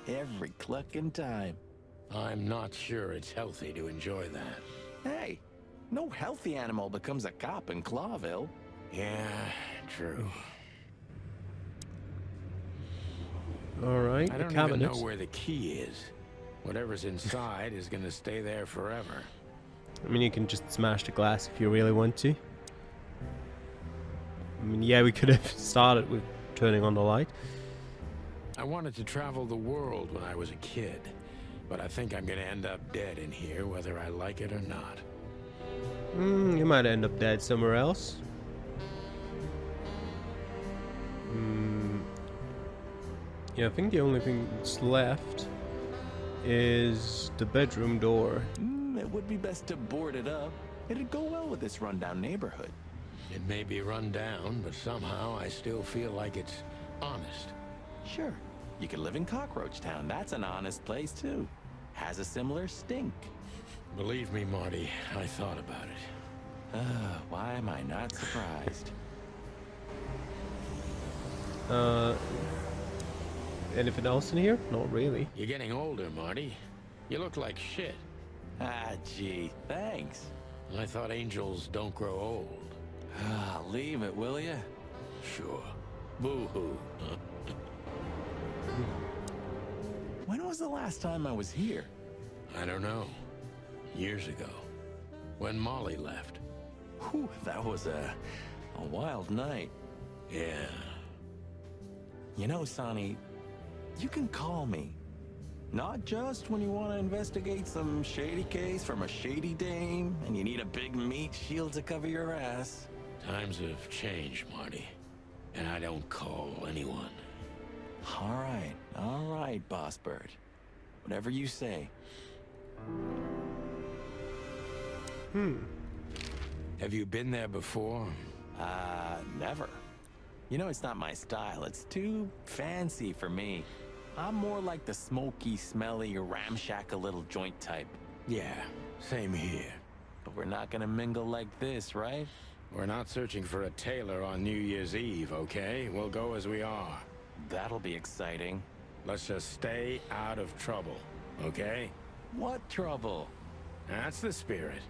every clucking time. I'm not sure it's healthy to enjoy that. Hey, no healthy animal becomes a cop in Clawville. Yeah, true. Alright, I the don't cabinet. even know where the key is. Whatever's inside is gonna stay there forever. I mean, you can just smash the glass if you really want to. I mean, yeah, we could have started with turning on the light. I wanted to travel the world when I was a kid, but I think I'm gonna end up dead in here, whether I like it or not. You might end up dead somewhere else. Yeah, I think the only thing that's left is the bedroom door. It would be best to board it up. It'd go well with this rundown neighborhood. It may be run down, but somehow I still feel like it's honest. Sure, you could live in Cockroach Town. That's an honest place, too. Has a similar stink. Believe me, Marty, I thought about it. Why am I not surprised? Anything else in here? Not really. You're getting older, Marty. You look like shit. Ah, gee, thanks. I thought angels don't grow old. Leave it, will ya? Sure. Boo-hoo. When was the last time I was here? I don't know. Years ago. When Molly left. Whew, that was a wild night. Yeah. You know, Sonny, you can call me. Not just when you want to investigate some shady case from a shady dame and you need a big meat shield to cover your ass. Times have changed, Marty. And I don't call anyone. All right, Boss Bird. Whatever you say. Have you been there before? Never. You know, it's not my style. It's too fancy for me. I'm more like the smoky, smelly, ramshackle little joint type. Yeah, same here. But we're not gonna mingle like this, right? We're not searching for a tailor on New Year's Eve, okay? We'll go as we are. That'll be exciting. Let's just stay out of trouble, okay? What trouble? That's the spirit.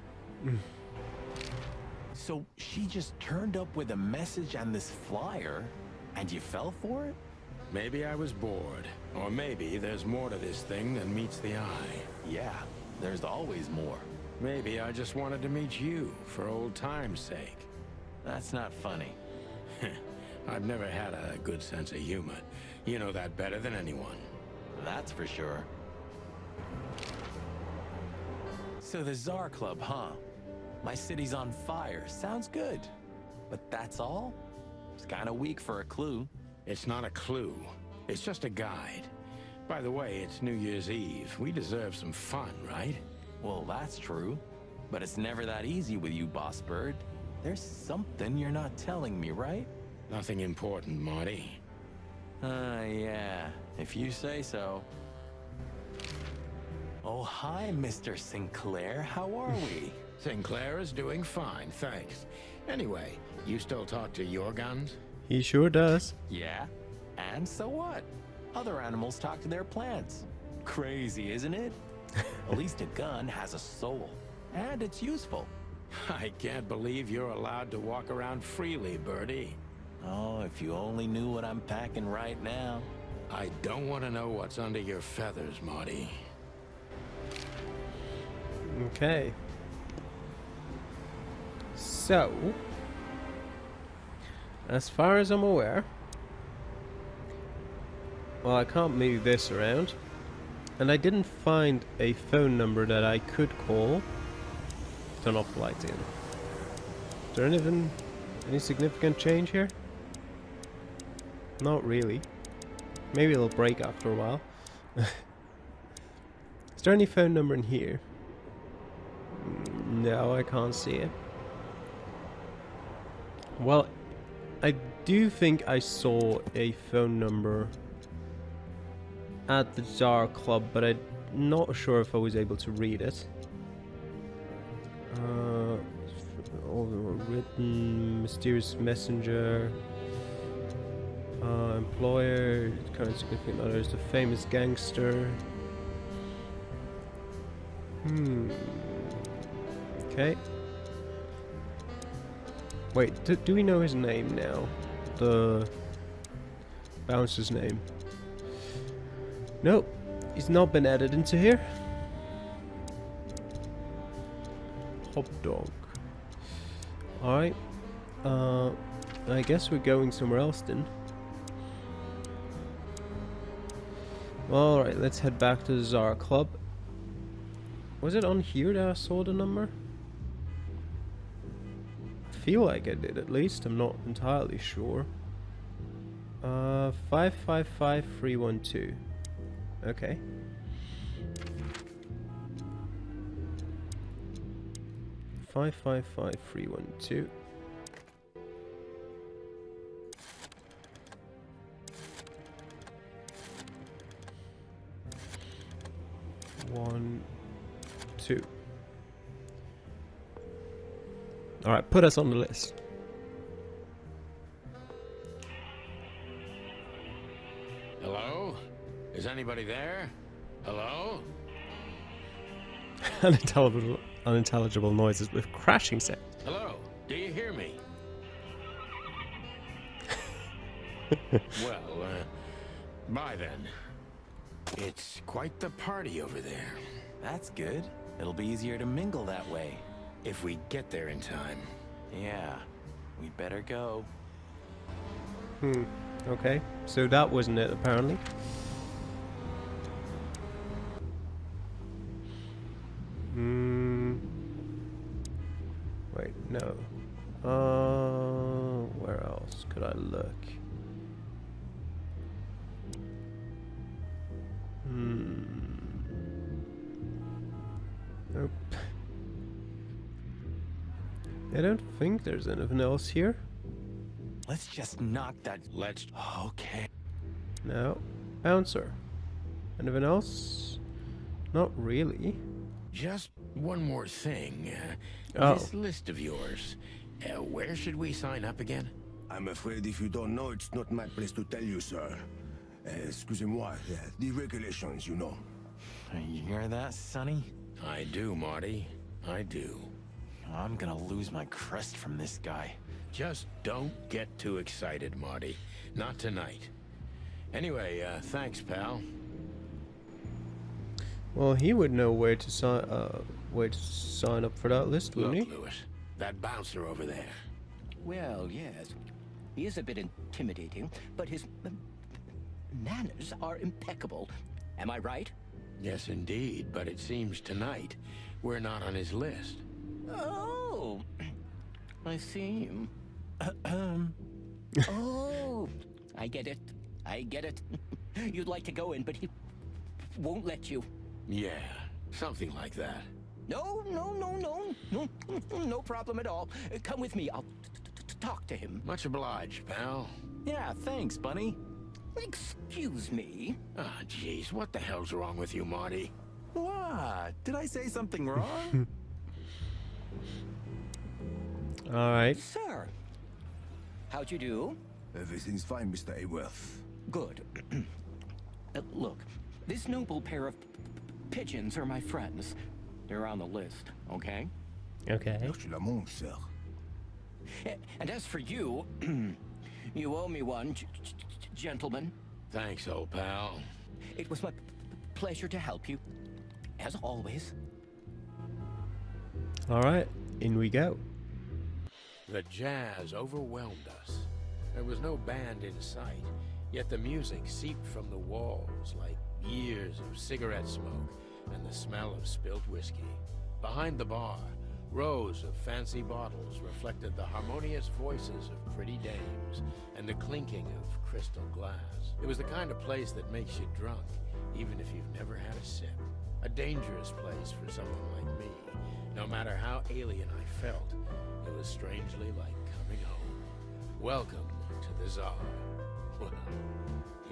So she just turned up with a message and this flyer, and you fell for it? Maybe I was bored. Or maybe there's more to this thing than meets the eye. Yeah, there's always more. Maybe I just wanted to meet you for old time's sake. That's not funny. I've never had a good sense of humor. You know that better than anyone. That's for sure. So the Tsar Club, huh? My city's on fire. Sounds good. But that's all? It's kind of weak for a clue. It's not a clue. It's just a guide. By the way, it's New Year's Eve. We deserve some fun, right? Well, that's true. But it's never that easy with you, Boss Bird. There's something you're not telling me, right? Nothing important, Marty. Yeah. If you say so. Oh, hi, Mr. Sinclair. How are we? Sinclair is doing fine, thanks. Anyway, you still talk to your guns? He sure does. Yeah. And so what? Other animals talk to their plants. Crazy, isn't it? At least a gun has a soul. And it's useful. I can't believe you're allowed to walk around freely, Birdie. Oh, if you only knew what I'm packing right now. I don't want to know what's under your feathers, Marty. Okay. So, as far as I'm aware, well, I can't move this around, and I didn't find a phone number that I could call. Turn off the lights again. Is there any significant change here? Not really. Maybe it'll break after a while. Is there any phone number in here? No, I can't see it. Well, I do think I saw a phone number at the Jar Club, but I'm not sure if I was able to read it. All written, mysterious messenger, employer, current significant others, the famous gangster. Okay. Wait, do we know his name now? The bouncer's name? Nope, he's not been added into here. Hot dog. Alright. I guess we're going somewhere else then. Alright, let's head back to the Zara Club. Was it on here that I saw the number? I feel like I did, at least. I'm not entirely sure. 555312. Okay. Five 312. One, two. All right, put us on the list. Hello? Is anybody there? Hello? Unintelligible noises with crashing sound. Hello? Do you hear me? Well, bye then. It's quite the party over there. That's good. It'll be easier to mingle that way. If we get there in time. Yeah, we better go. Okay, so that wasn't it apparently. Wait, no. Where else could I look? Nope. I don't think there's anything else here. Let's just knock that. Okay. No. Bouncer. Anything else? Not really. Just one more thing. Oh. This list of yours. Where should we sign up again? I'm afraid if you don't know, it's not my place to tell you, sir. Excusez-moi, the regulations, you know. You hear that, Sonny? I do, Marty. I do. I'm gonna lose my crest from this guy. Just don't get too excited, Marty. Not tonight. Anyway, thanks, pal. Well, he would know where to sign up for that list, wouldn't Look, he? Lewis, that bouncer over there. Well, yes. He is a bit intimidating, but his manners are impeccable. Am I right? Yes, indeed, but it seems tonight we're not on his list. Oh, I see. Oh, I get it. I get it. You'd like to go in, but he won't let you. Yeah, something like that. No problem at all. Come with me. I'll talk to him. Much obliged, pal. Yeah, thanks, Bunny. Excuse me. Ah, jeez, what the hell's wrong with you, Marty? What? Did I say something wrong? Alright. Sir, how'd you do? Everything's fine, Mr. Aworth. Good. Look, this noble pair of pigeons are my friends. They're on the list, okay? Okay. Merci la mon, sir. And as for you, you owe me one, gentlemen. Thanks, old pal. It was my pleasure to help you, as always. Alright, in we go. The jazz overwhelmed us. There was no band in sight, yet the music seeped from the walls like years of cigarette smoke and the smell of spilt whiskey. Behind the bar, Rows of fancy bottles reflected the harmonious voices of pretty dames and the clinking of crystal glass. It was the kind of place that makes you drunk, even if you've never had a sip. A dangerous place for someone like me. No matter how alien I felt, it was strangely like coming home. Welcome to the Tsar. Well,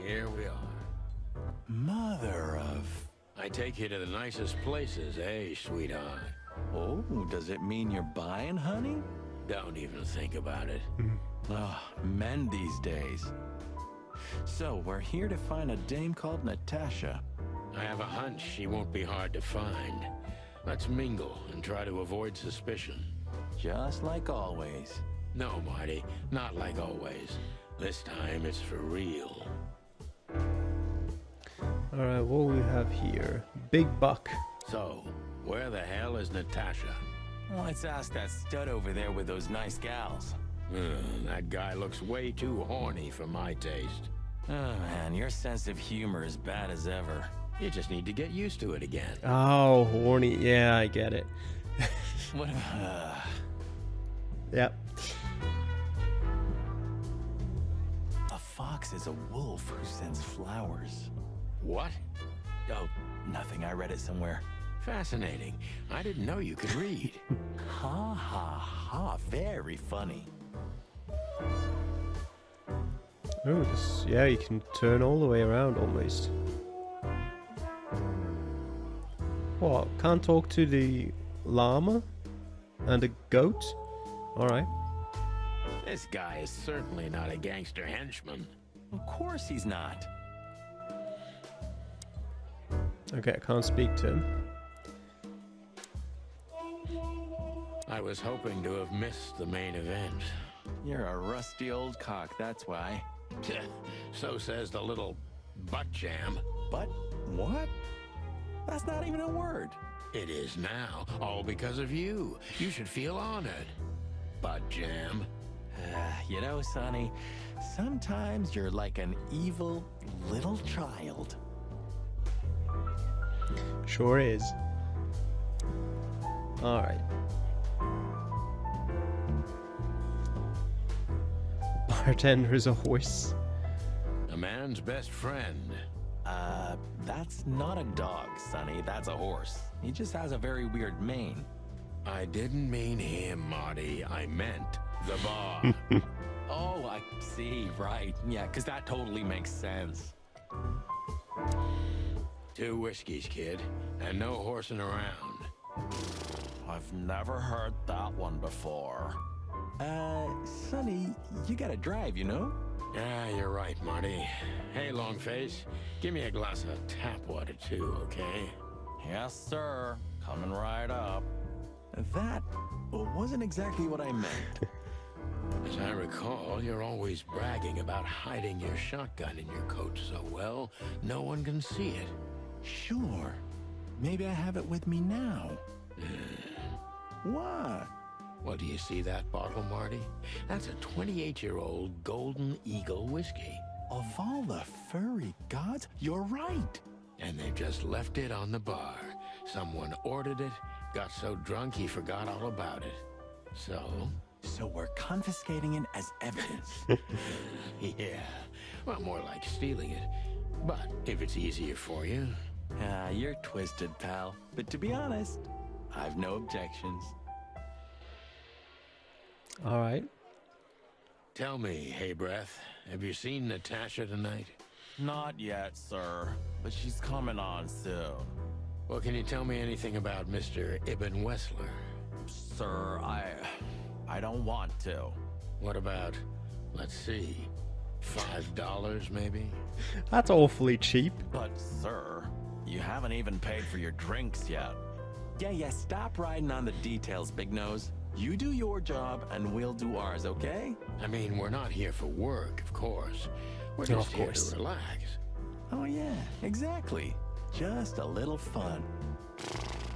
here we are. Mother of... I take you to the nicest places, eh, sweetheart? Oh, does it mean you're buying, honey? Don't even think about it. Oh, men these days. So, we're here to find a dame called Natasha. I have a hunch she won't be hard to find. Let's mingle and try to avoid suspicion. Just like always. No, Marty, not like always. This time it's for real. Alright, what we have here? Big Buck. So, where the hell is Natasha? Let's ask that stud over there with those nice gals. That guy looks way too horny for my taste. Oh man, your sense of humor is bad as ever. You just need to get used to it again. Oh, horny. Yeah, I get it. What? Yep. A fox is a wolf who sends flowers. What? Oh, nothing. I read it somewhere. Fascinating. I didn't know you could read. Ha ha ha. Very funny. Oh, this, yeah, you can turn all the way around almost. What? Can't talk to the llama? And a goat? Alright. This guy is certainly not a gangster henchman. Of course he's not. Okay, I can't speak to him. I was hoping to have missed the main event. You're a rusty old cock, that's why. So says the little butt jam. But what? That's not even a word. It is now, all because of you. You should feel honored. Butt jam. You know, Sonny, sometimes you're like an evil little child. Sure is. Alright. Bartender is a horse. A man's best friend. That's not a dog, Sonny. That's a horse. He just has a very weird mane. I didn't mean him, Marty. I meant the bar. Oh, I see. Right. Yeah, because that totally makes sense. 2 whiskeys, kid, and no horsing around. I've never heard that one before. Sonny, you gotta drive, you know? Yeah, you're right, Marty. Hey, Longface, give me a glass of tap water too, okay? Yes, sir. Coming right up. That wasn't exactly what I meant. As I recall, you're always bragging about hiding your shotgun in your coat so well, no one can see it. Sure. Maybe I have it with me now. What? Well, do you see that bottle, Marty? That's a 28-year-old Golden Eagle whiskey. Of all the furry gods, you're right. And they've just left it on the bar. Someone ordered it, got so drunk he forgot all about it. So we're confiscating it as evidence. Yeah, well, more like stealing it. But if it's easier for you. You're twisted, pal. But to be honest, I've no objections. Alright. Tell me, hey Breath, have you seen Natasha tonight? Not yet, sir. But she's coming on soon. Well, can you tell me anything about Mr. Ibn Wessler? Sir, I don't want to. What about, let's see, $5 maybe? That's awfully cheap. But, sir, you haven't even paid for your drinks yet. Yeah, stop riding on the details, Big Nose. You do your job, and we'll do ours, okay? I mean, we're not here for work, of course. We're just here to relax. Oh, yeah, exactly. Just a little fun.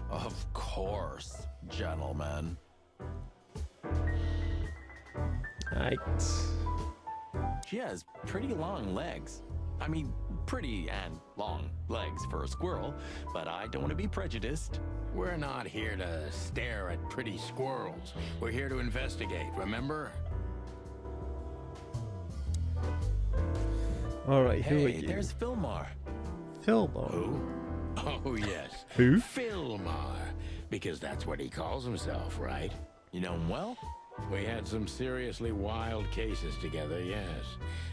Of course, gentlemen. Right. She has pretty long legs. I mean, pretty and long legs for a squirrel, but I don't want to be prejudiced. We're not here to stare at pretty squirrels. We're here to investigate, remember? Alright, who are Hey, you? there's Filmar. Filmar. Who? Oh, yes. Who? Filmar. Because that's what he calls himself, right? You know him well? We had some seriously wild cases together, yes.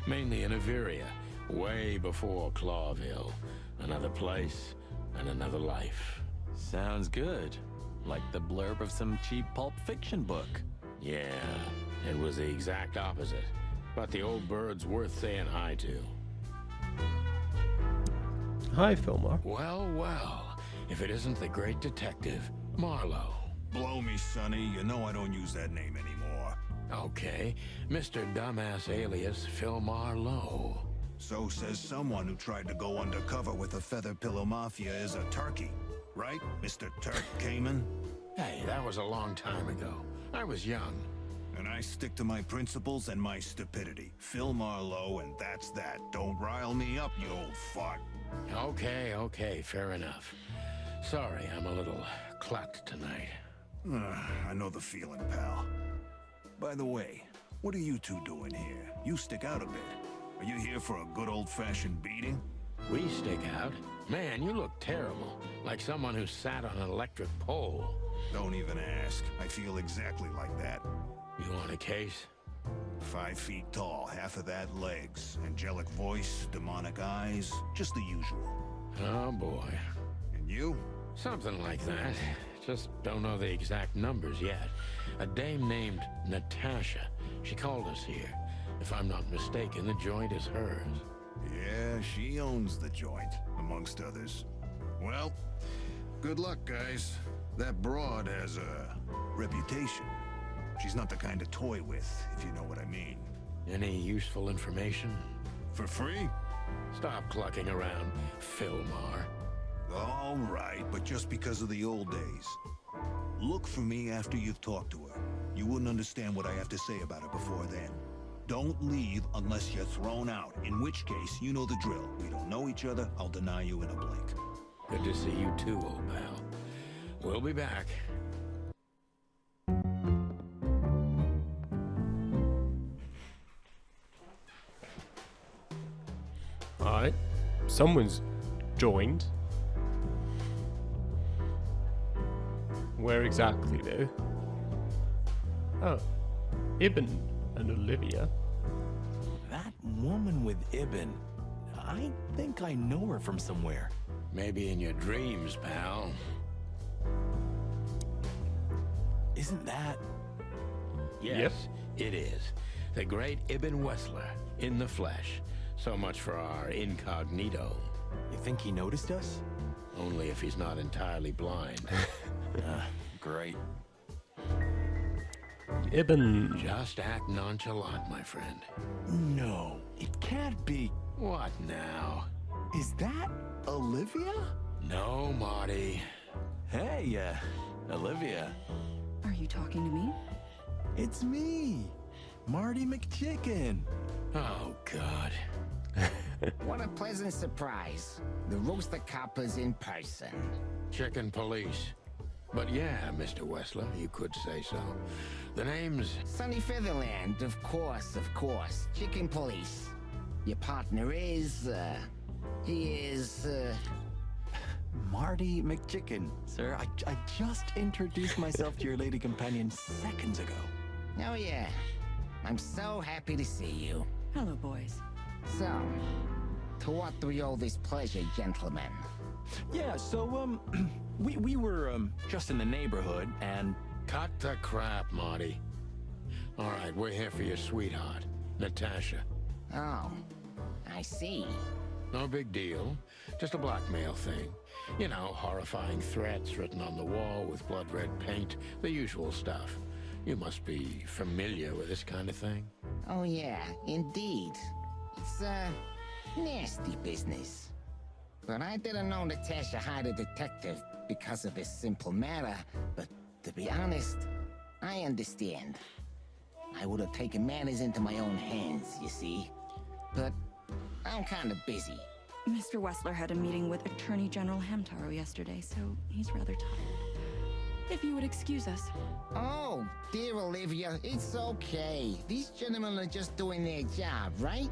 Mainly in Averia, way before Clawville. Another place and another life. Sounds good. Like the blurb of some cheap pulp fiction book. Yeah, it was the exact opposite. But the old bird's worth saying hi to. Hi, Filmar. Well, well, if it isn't the great detective, Marlowe. Blow me, Sonny. You know I don't use that name anymore. Okay, Mr. Dumbass alias Phil Marlowe. So says someone who tried to go undercover with the Feather Pillow Mafia as a turkey. Right, Mr. Turk Cayman? Hey, that was a long time ago. I was young. And I stick to my principles and my stupidity. Phil Marlowe, and that's that. Don't rile me up, you old fart. Okay, fair enough. Sorry, I'm a little clucked tonight. I know the feeling, pal. By the way, what are you two doing here? You stick out a bit. Are you here for a good old-fashioned beating? We stick out? Man, you look terrible. Like someone who sat on an electric pole. Don't even ask. I feel exactly like that. You want a case? 5 feet tall, half of that legs. Angelic voice, demonic eyes, just the usual. Oh boy. And you? Something like that. Just don't know the exact numbers yet. A dame named Natasha. She called us here. If I'm not mistaken, the joint is hers. Yeah, she owns the joint, amongst others. Well, good luck, guys. That broad has a reputation. She's not the kind to toy with, if you know what I mean. Any useful information? For free? Stop clucking around, Filmar. All right, but just because of the old days. Look for me after you've talked to her. You wouldn't understand what I have to say about her before then. Don't leave unless you're thrown out, in which case, you know the drill. We don't know each other, I'll deny you in a blink. Good to see you too, old pal. We'll be back. Alright. Someone's joined. Where exactly, though? Oh. Ibn and Olivia. That woman with Ibn. I think I know her from somewhere. Maybe in your dreams, pal. Isn't that... Yes, it is. The great Ibn Wessler, in the flesh. So much for our incognito. You think he noticed us? Only if he's not entirely blind. Great. Ibn... Just act nonchalant, my friend. No, it can't be. What now? Is that Olivia? No, Marty. Hey, Olivia. Are you talking to me? It's me, Marty McChicken. Oh, God. What a pleasant surprise. The Rooster Copper's in person. Chicken police. But yeah, Mr. Wessler, you could say so. The name's... Sunny Featherland, of course. Chicken police. Your partner is, he is, Marty McChicken. Sir, I just introduced myself to your lady companion seconds ago. Oh yeah. I'm so happy to see you. Hello, boys. So, to what do we owe this pleasure, gentlemen? Yeah, so, we were, just in the neighborhood, and... Cut the crap, Marty. All right, we're here for your sweetheart, Natasha. Oh, I see. No big deal. Just a blackmail thing. You know, horrifying threats written on the wall with blood-red paint. The usual stuff. You must be familiar with this kind of thing. Oh yeah, indeed. It's, nasty business. But I didn't know Natasha hired a detective because of this simple matter, but to be honest, I understand. I would have taken matters into my own hands, you see. But I I'm kind of busy. Mr. Wessler had a meeting with Attorney General Hamtaro yesterday, so he's rather tired. If you would excuse us. Oh, dear Olivia, it's okay. These gentlemen are just doing their job, right?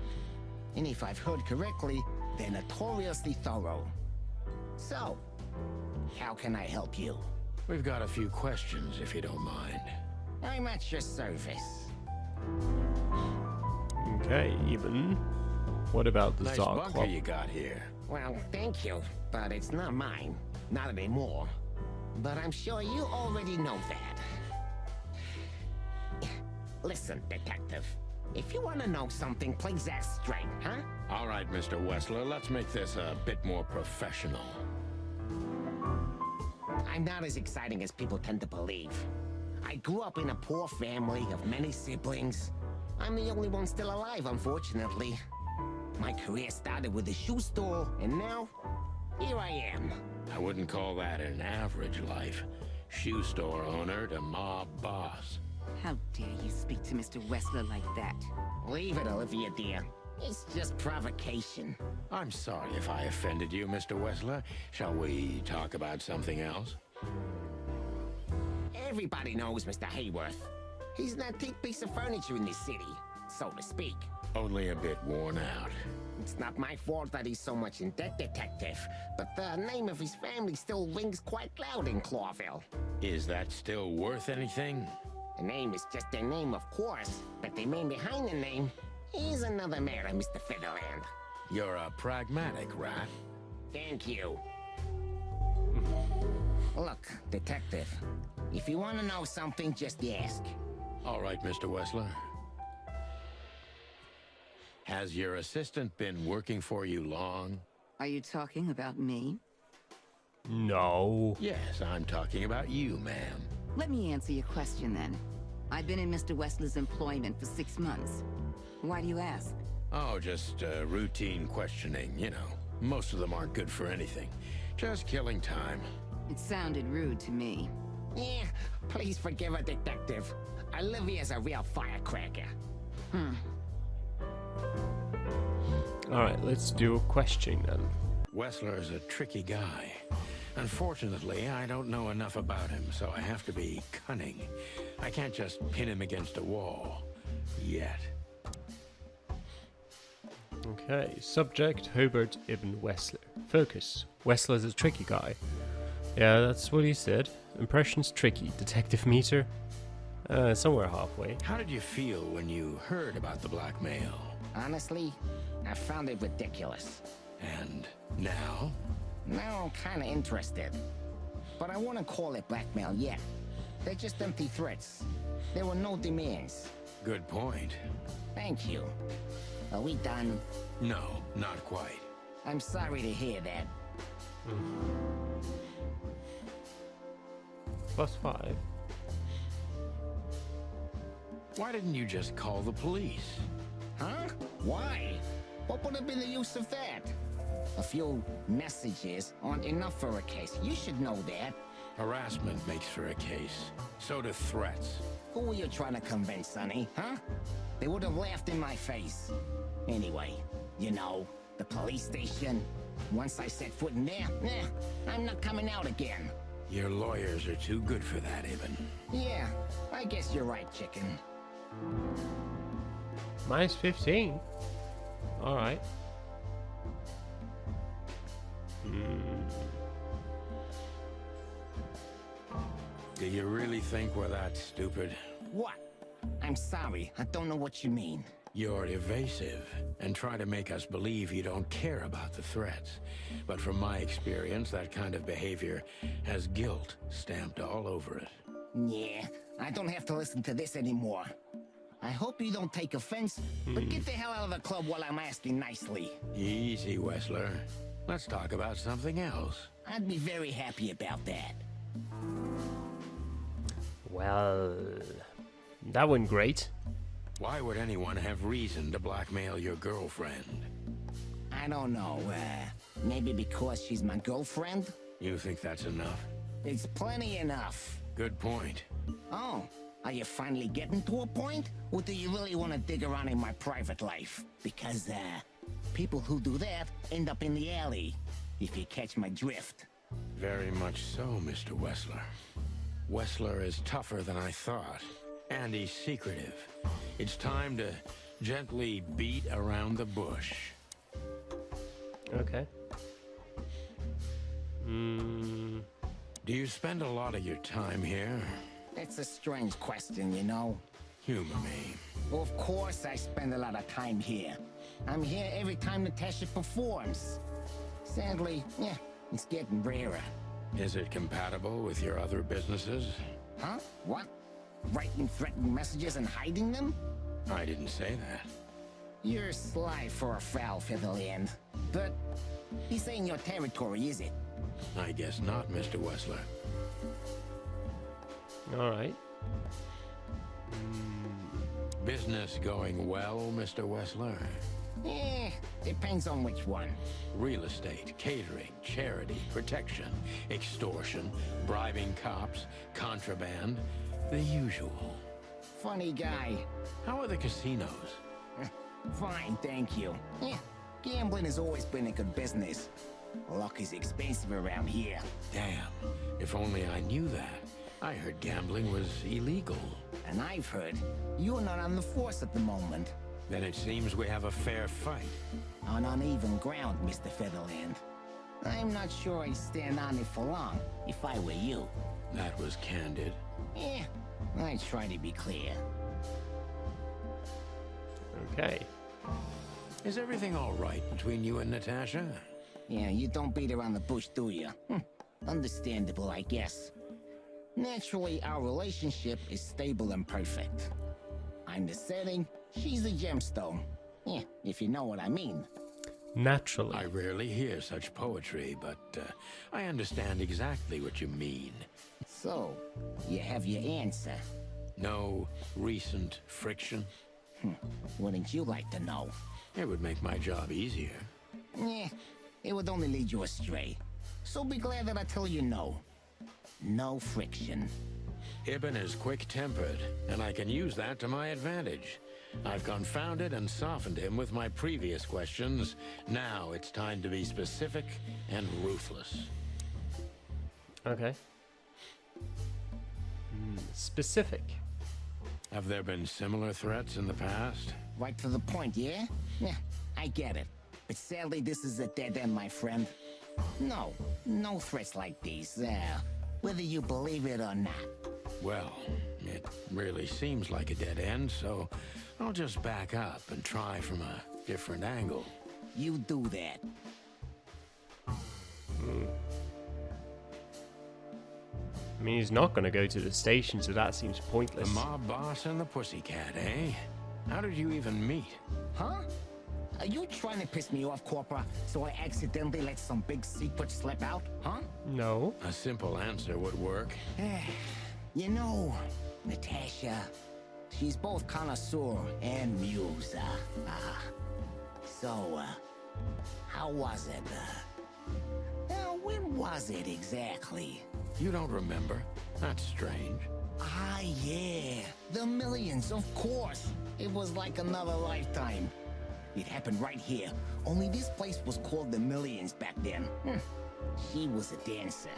And if I've heard correctly, they're notoriously thorough. So, how can I help you? We've got a few questions, if you don't mind. I'm at your service. Okay, even. What about the Nice Tsar bunker Club? you got here. Well, thank you, but it's not mine. Not anymore. But I'm sure you already know that. Listen, detective. If you want to know something, please ask straight, huh? All right, Mr. Wessler, let's make this a bit more professional. I'm not as exciting as people tend to believe. I grew up in a poor family of many siblings. I'm the only one still alive, unfortunately. My career started with a shoe store, and now, here I am. I wouldn't call that an average life. Shoe store owner to mob boss. How dare you speak to Mr. Wessler like that? Leave it, Olivia, dear. It's just provocation. I'm sorry if I offended you, Mr. Wessler. Shall we talk about something else? Everybody knows Mr. Hayworth. He's an antique piece of furniture in this city, so to speak. Only a bit worn out. It's not my fault that he's so much in debt, detective, but the name of his family still rings quite loud in Clawville. Is that still worth anything? The name is just their name, of course, but the man behind the name is another matter, Mr. Featherland. You're a pragmatic rat. Thank you. Look, detective, if you want to know something, just ask. All right, Mr. Wessler. Has your assistant been working for you long? Are you talking about me? No. Yes, I'm talking about you, ma'am. Let me answer your question then. I've been in Mr. Wessler's employment for 6 months. Why do you ask? Oh, just routine questioning, you know. Most of them aren't good for anything. Just killing time. It sounded rude to me. Yeah, please forgive a detective. Olivia's a real firecracker. Alright, let's do a question then. Wessler is a tricky guy. Unfortunately, I don't know enough about him, so I have to be cunning. I can't just pin him against a wall. Yet. Okay, subject Hobart Ibn Wessler. Focus. Wessler's a tricky guy. Yeah, that's what he said. Impressions tricky. Detective meter? Somewhere halfway. How did you feel when you heard about the blackmail? Honestly, I found it ridiculous. And now? Now I'm kinda interested. But I wouldn't call it blackmail yet. They're just empty threats. There were no demands. Good point. Thank you. Are we done? No, not quite. I'm sorry to hear that. +5. Why didn't you just call the police? Huh? Why? What would have been the use of that? A few messages aren't enough for a case. You should know that. Harassment makes for a case. So do threats. Who were you trying to convince, Sonny? Huh? They would have laughed in my face. Anyway, you know, the police station. Once I set foot in there, I'm not coming out again. Your lawyers are too good for that, Ibn. Yeah, I guess you're right, chicken. -15. Alright. Do you really think we're that stupid? What? I'm sorry, I don't know what you mean. You're evasive and try to make us believe you don't care about the threats. But from my experience, that kind of behavior has guilt stamped all over it. Yeah, I don't have to listen to this anymore. I hope you don't take offense, but get the hell out of the club while I'm asking nicely. Easy, Wessler. Let's talk about something else. I'd be very happy about that. Well, that went great. Why would anyone have reason to blackmail your girlfriend? I don't know, maybe because she's my girlfriend? You think that's enough? It's plenty enough. Good point. Oh, are you finally getting to a point? Or do you really want to dig around in my private life? Because, People who do that end up in the alley, if you catch my drift. Very much so, Mr. Wessler. Wessler is tougher than I thought, and he's secretive. It's time to gently beat around the bush. Okay. Do you spend a lot of your time here? It's a strange question, you know. Humor me. Well, of course I spend a lot of time here. I'm here every time Natasha performs. Sadly, yeah, it's getting rarer. Is it compatible with your other businesses? Huh? What? Writing threatening messages and hiding them? I didn't say that. You're sly for a foul, Featherland. But this ain't your territory, is it? I guess not, Mr. Wessler. All right. Business going well, Mr. Wessler? Depends on which one. Real estate, catering, charity, protection, extortion, bribing cops, contraband, the usual. Funny guy. How are the casinos? Fine, thank you. Gambling has always been a good business. Luck is expensive around here. Damn, if only I knew that. I heard gambling was illegal. And I've heard you're not on the force at the moment. Then it seems we have a fair fight. On uneven ground, Mr. Featherland. I'm not sure I'd stand on it for long, if I were you. That was candid. I try to be clear. Okay. Is everything all right between you and Natasha? Yeah, you don't beat around the bush, do you? Understandable, I guess. Naturally, our relationship is stable and perfect. I'm the setting, she's the gemstone. Yeah, if you know what I mean. Naturally. I rarely hear such poetry, but I understand exactly what you mean. So, you have your answer. No recent friction? Wouldn't you like to know? It would make my job easier. It would only lead you astray. So be glad that I tell you no. No friction. Ibn is quick-tempered, and I can use that to my advantage. I've confounded and softened him with my previous questions. Now it's time to be specific and ruthless. Okay. Specific. Have there been similar threats in the past? Right to the point, yeah? Yeah, I get it. But sadly, this is a dead end, my friend. No threats like these, whether you believe it or not. Well, it really seems like a dead end, so I'll just back up and try from a different angle. You do that. I mean, he's not going to go to the station, so that seems pointless. The mob boss and the pussycat, eh? How did you even meet? Huh? Are you trying to piss me off, Corpora, so I accidentally let some big secret slip out, huh? No. A simple answer would work. You know, Natasha, she's both connoisseur and muse. So, how was it? When was it exactly? You don't remember? That's strange. Yeah. The Millions, of course. It was like another lifetime. It happened right here. Only this place was called the Millions back then. She was a dancer.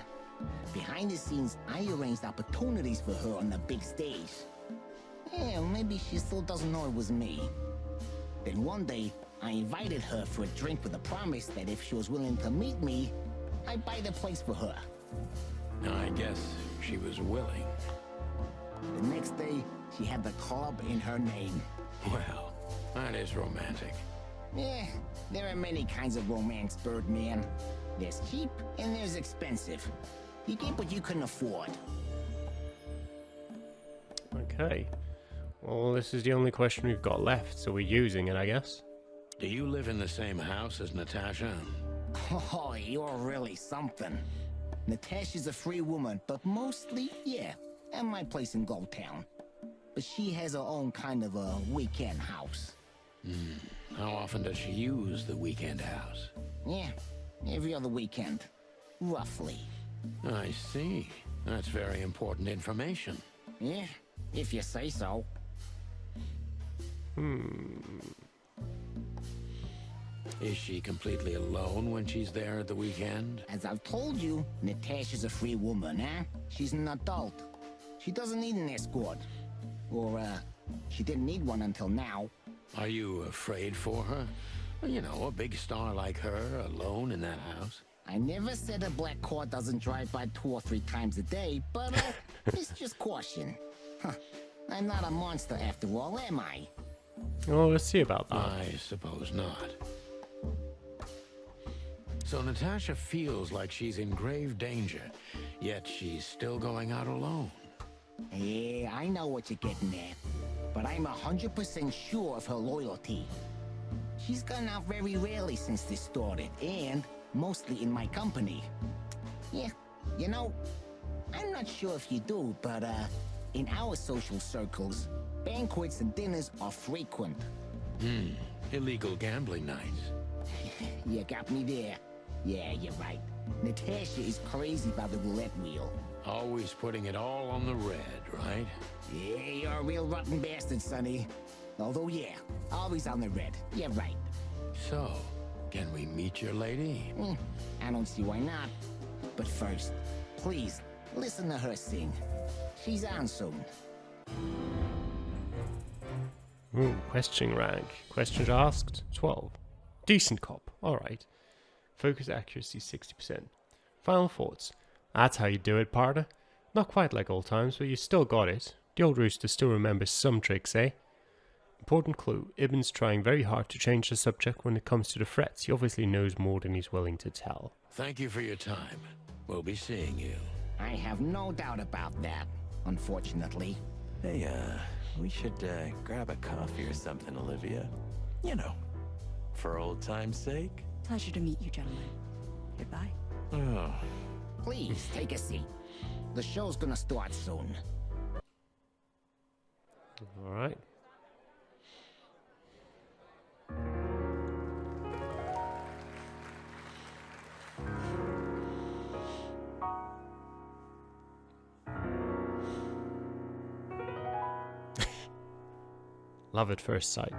Behind the scenes, I arranged opportunities for her on the big stage. Maybe she still doesn't know it was me. Then one day, I invited her for a drink with a promise that if she was willing to meet me, I'd buy the place for her. I guess she was willing. The next day, she had the club in her name. Well, that is romantic. There are many kinds of romance, Birdman. There's cheap and there's expensive. You get what you can afford. Okay. Well, this is the only question we've got left, so we're using it, I guess. Do you live in the same house as Natasha? Oh, you're really something. Natasha's a free woman, but mostly, yeah, at my place in Goldtown. But she has her own kind of a weekend house. How often does she use the weekend house? Every other weekend. Roughly. I see. That's very important information. If you say so. Is she completely alone when she's there at the weekend? As I've told you, Natasha's a free woman, huh? She's an adult. She doesn't need an escort. Or, she didn't need one until now. Are you afraid for her? Well, you know, a big star like her, alone in that house. I never said a black car doesn't drive by 2 or 3 times a day, but, it's just caution. Huh. I'm not a monster after all, am I? Oh, let's see about that. I suppose not. So Natasha feels like she's in grave danger, yet she's still going out alone. Yeah, I know what you're getting at, but I'm 100% sure of her loyalty. She's gone out very rarely since this started, and mostly in my company. Yeah, you know, I'm not sure if you do, but in our social circles, banquets and dinners are frequent. Illegal gambling nights. You got me there. Yeah, you're right. Natasha is crazy about the roulette wheel. Always putting it all on the red, right? Yeah, you're a real rotten bastard, Sonny. Although, yeah, always on the red. Yeah, right. So, can we meet your lady? I don't see why not. But first, please, listen to her sing. She's on soon. Ooh, question rank. Questions asked, 12. Decent cop, alright. Focus accuracy, 60%. Final thoughts. That's how you do it, partner. Not quite like old times, but you still got it. The old rooster still remembers some tricks, eh? Important clue. Ibn's trying very hard to change the subject when it comes to the threats. He obviously knows more than he's willing to tell. Thank you for your time. We'll be seeing you. I have no doubt about that, unfortunately. Hey, we should grab a coffee or something, Olivia. You know, for old time's sake. Pleasure to meet you, gentlemen. Goodbye. Oh. Please, take a seat. The show's gonna start soon. Alright. Love at first sight.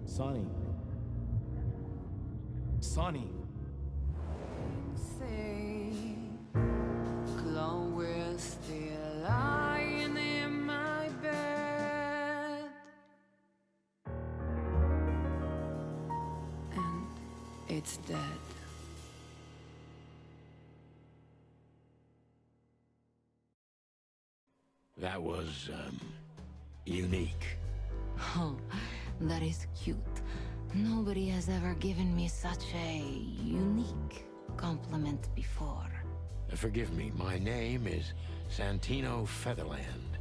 Sonny. Sonny. Say, Chloe's still lying in my bed, and it's dead. That was, unique. Oh, that is cute. Nobody has ever given me such a unique compliment before. Forgive me, my name is Santino Featherland.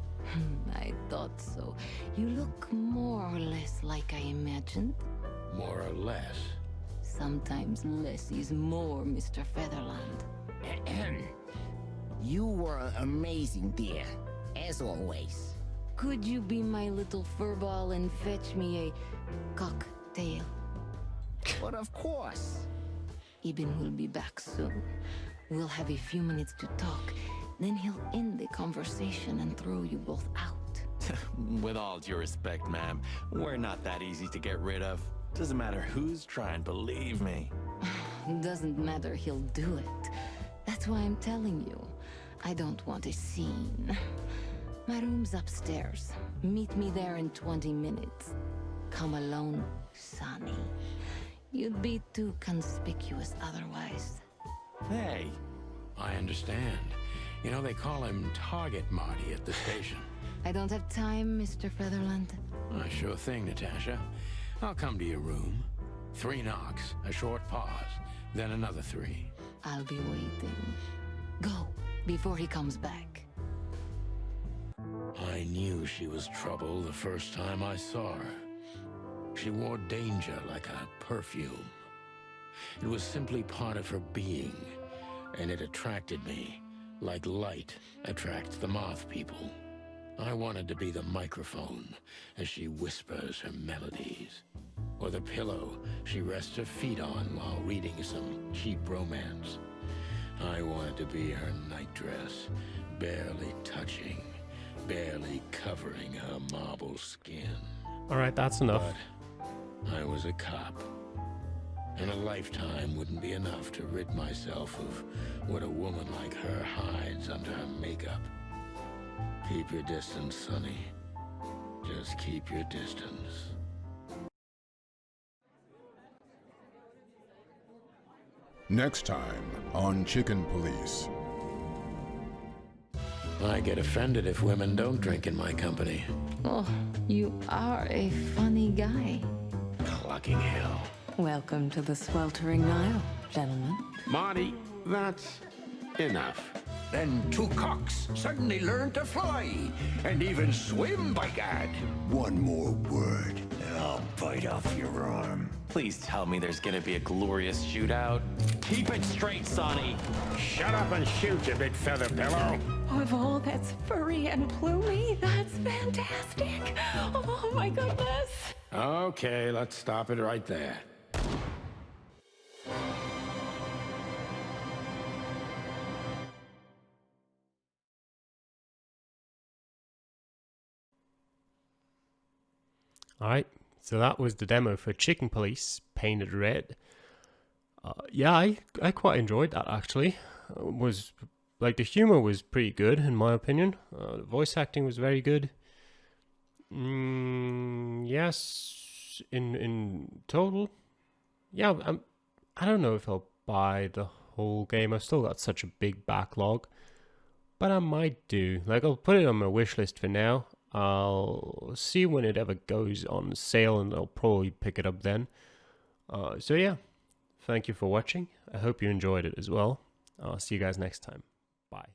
I thought so. You look more or less like I imagined. More or less. Sometimes less is more, Mr. Featherland. You were amazing, dear. As always. Could you be my little furball and fetch me a cocktail? But of course. Ibn will be back soon. We'll have a few minutes to talk. Then he'll end the conversation and throw you both out. With all due respect, ma'am, we're not that easy to get rid of. Doesn't matter who's trying, believe me. Doesn't matter, he'll do it. That's why I'm telling you. I don't want a scene. My room's upstairs. Meet me there in 20 minutes. Come alone, Sonny. You'd be too conspicuous otherwise. Hey. I understand. You know, they call him Target Marty at the station. I don't have time, Mr. Featherland. Sure thing, Natasha. I'll come to your room. 3 knocks, a short pause, then another 3. I'll be waiting. Go, before he comes back. I knew she was trouble the first time I saw her. She wore danger like a perfume. It was simply part of her being, and it attracted me, like light attracts the moth people. I wanted to be the microphone as she whispers her melodies, or the pillow she rests her feet on while reading some cheap romance. I wanted to be her nightdress, barely touching, barely covering her marble skin. Alright, that's enough. But I was a cop, and a lifetime wouldn't be enough to rid myself of what a woman like her hides under her makeup. Keep your distance, Sonny. Just keep your distance. Next time on Chicken Police. I get offended if women don't drink in my company. Oh, you are a funny guy. Clucking hell. Welcome to the sweltering Nile, gentlemen. Marty, that's enough. Then 2 cocks suddenly learned to fly, and even swim, by gad. One more word, and I'll bite off your arm. Please tell me there's gonna be a glorious shootout. Keep it straight, Sonny. Shut up and shoot, you big feather pillow. Of all that's furry and plumy, that's fantastic. Oh my goodness. Okay, let's stop it right there. Alright, so that was the demo for Chicken Police, Painted Red. Yeah, I quite enjoyed that actually. Was like, the humor was pretty good in my opinion. The voice acting was very good. Yes, in total, yeah. I don't know if I'll buy the whole game. I've still got such a big backlog, but I might do. Like, I'll put it on my wish list for now. I'll see when it ever goes on sale, and I'll probably pick it up then. So yeah, thank you for watching. I hope you enjoyed it as well. I'll see you guys next time. Bye.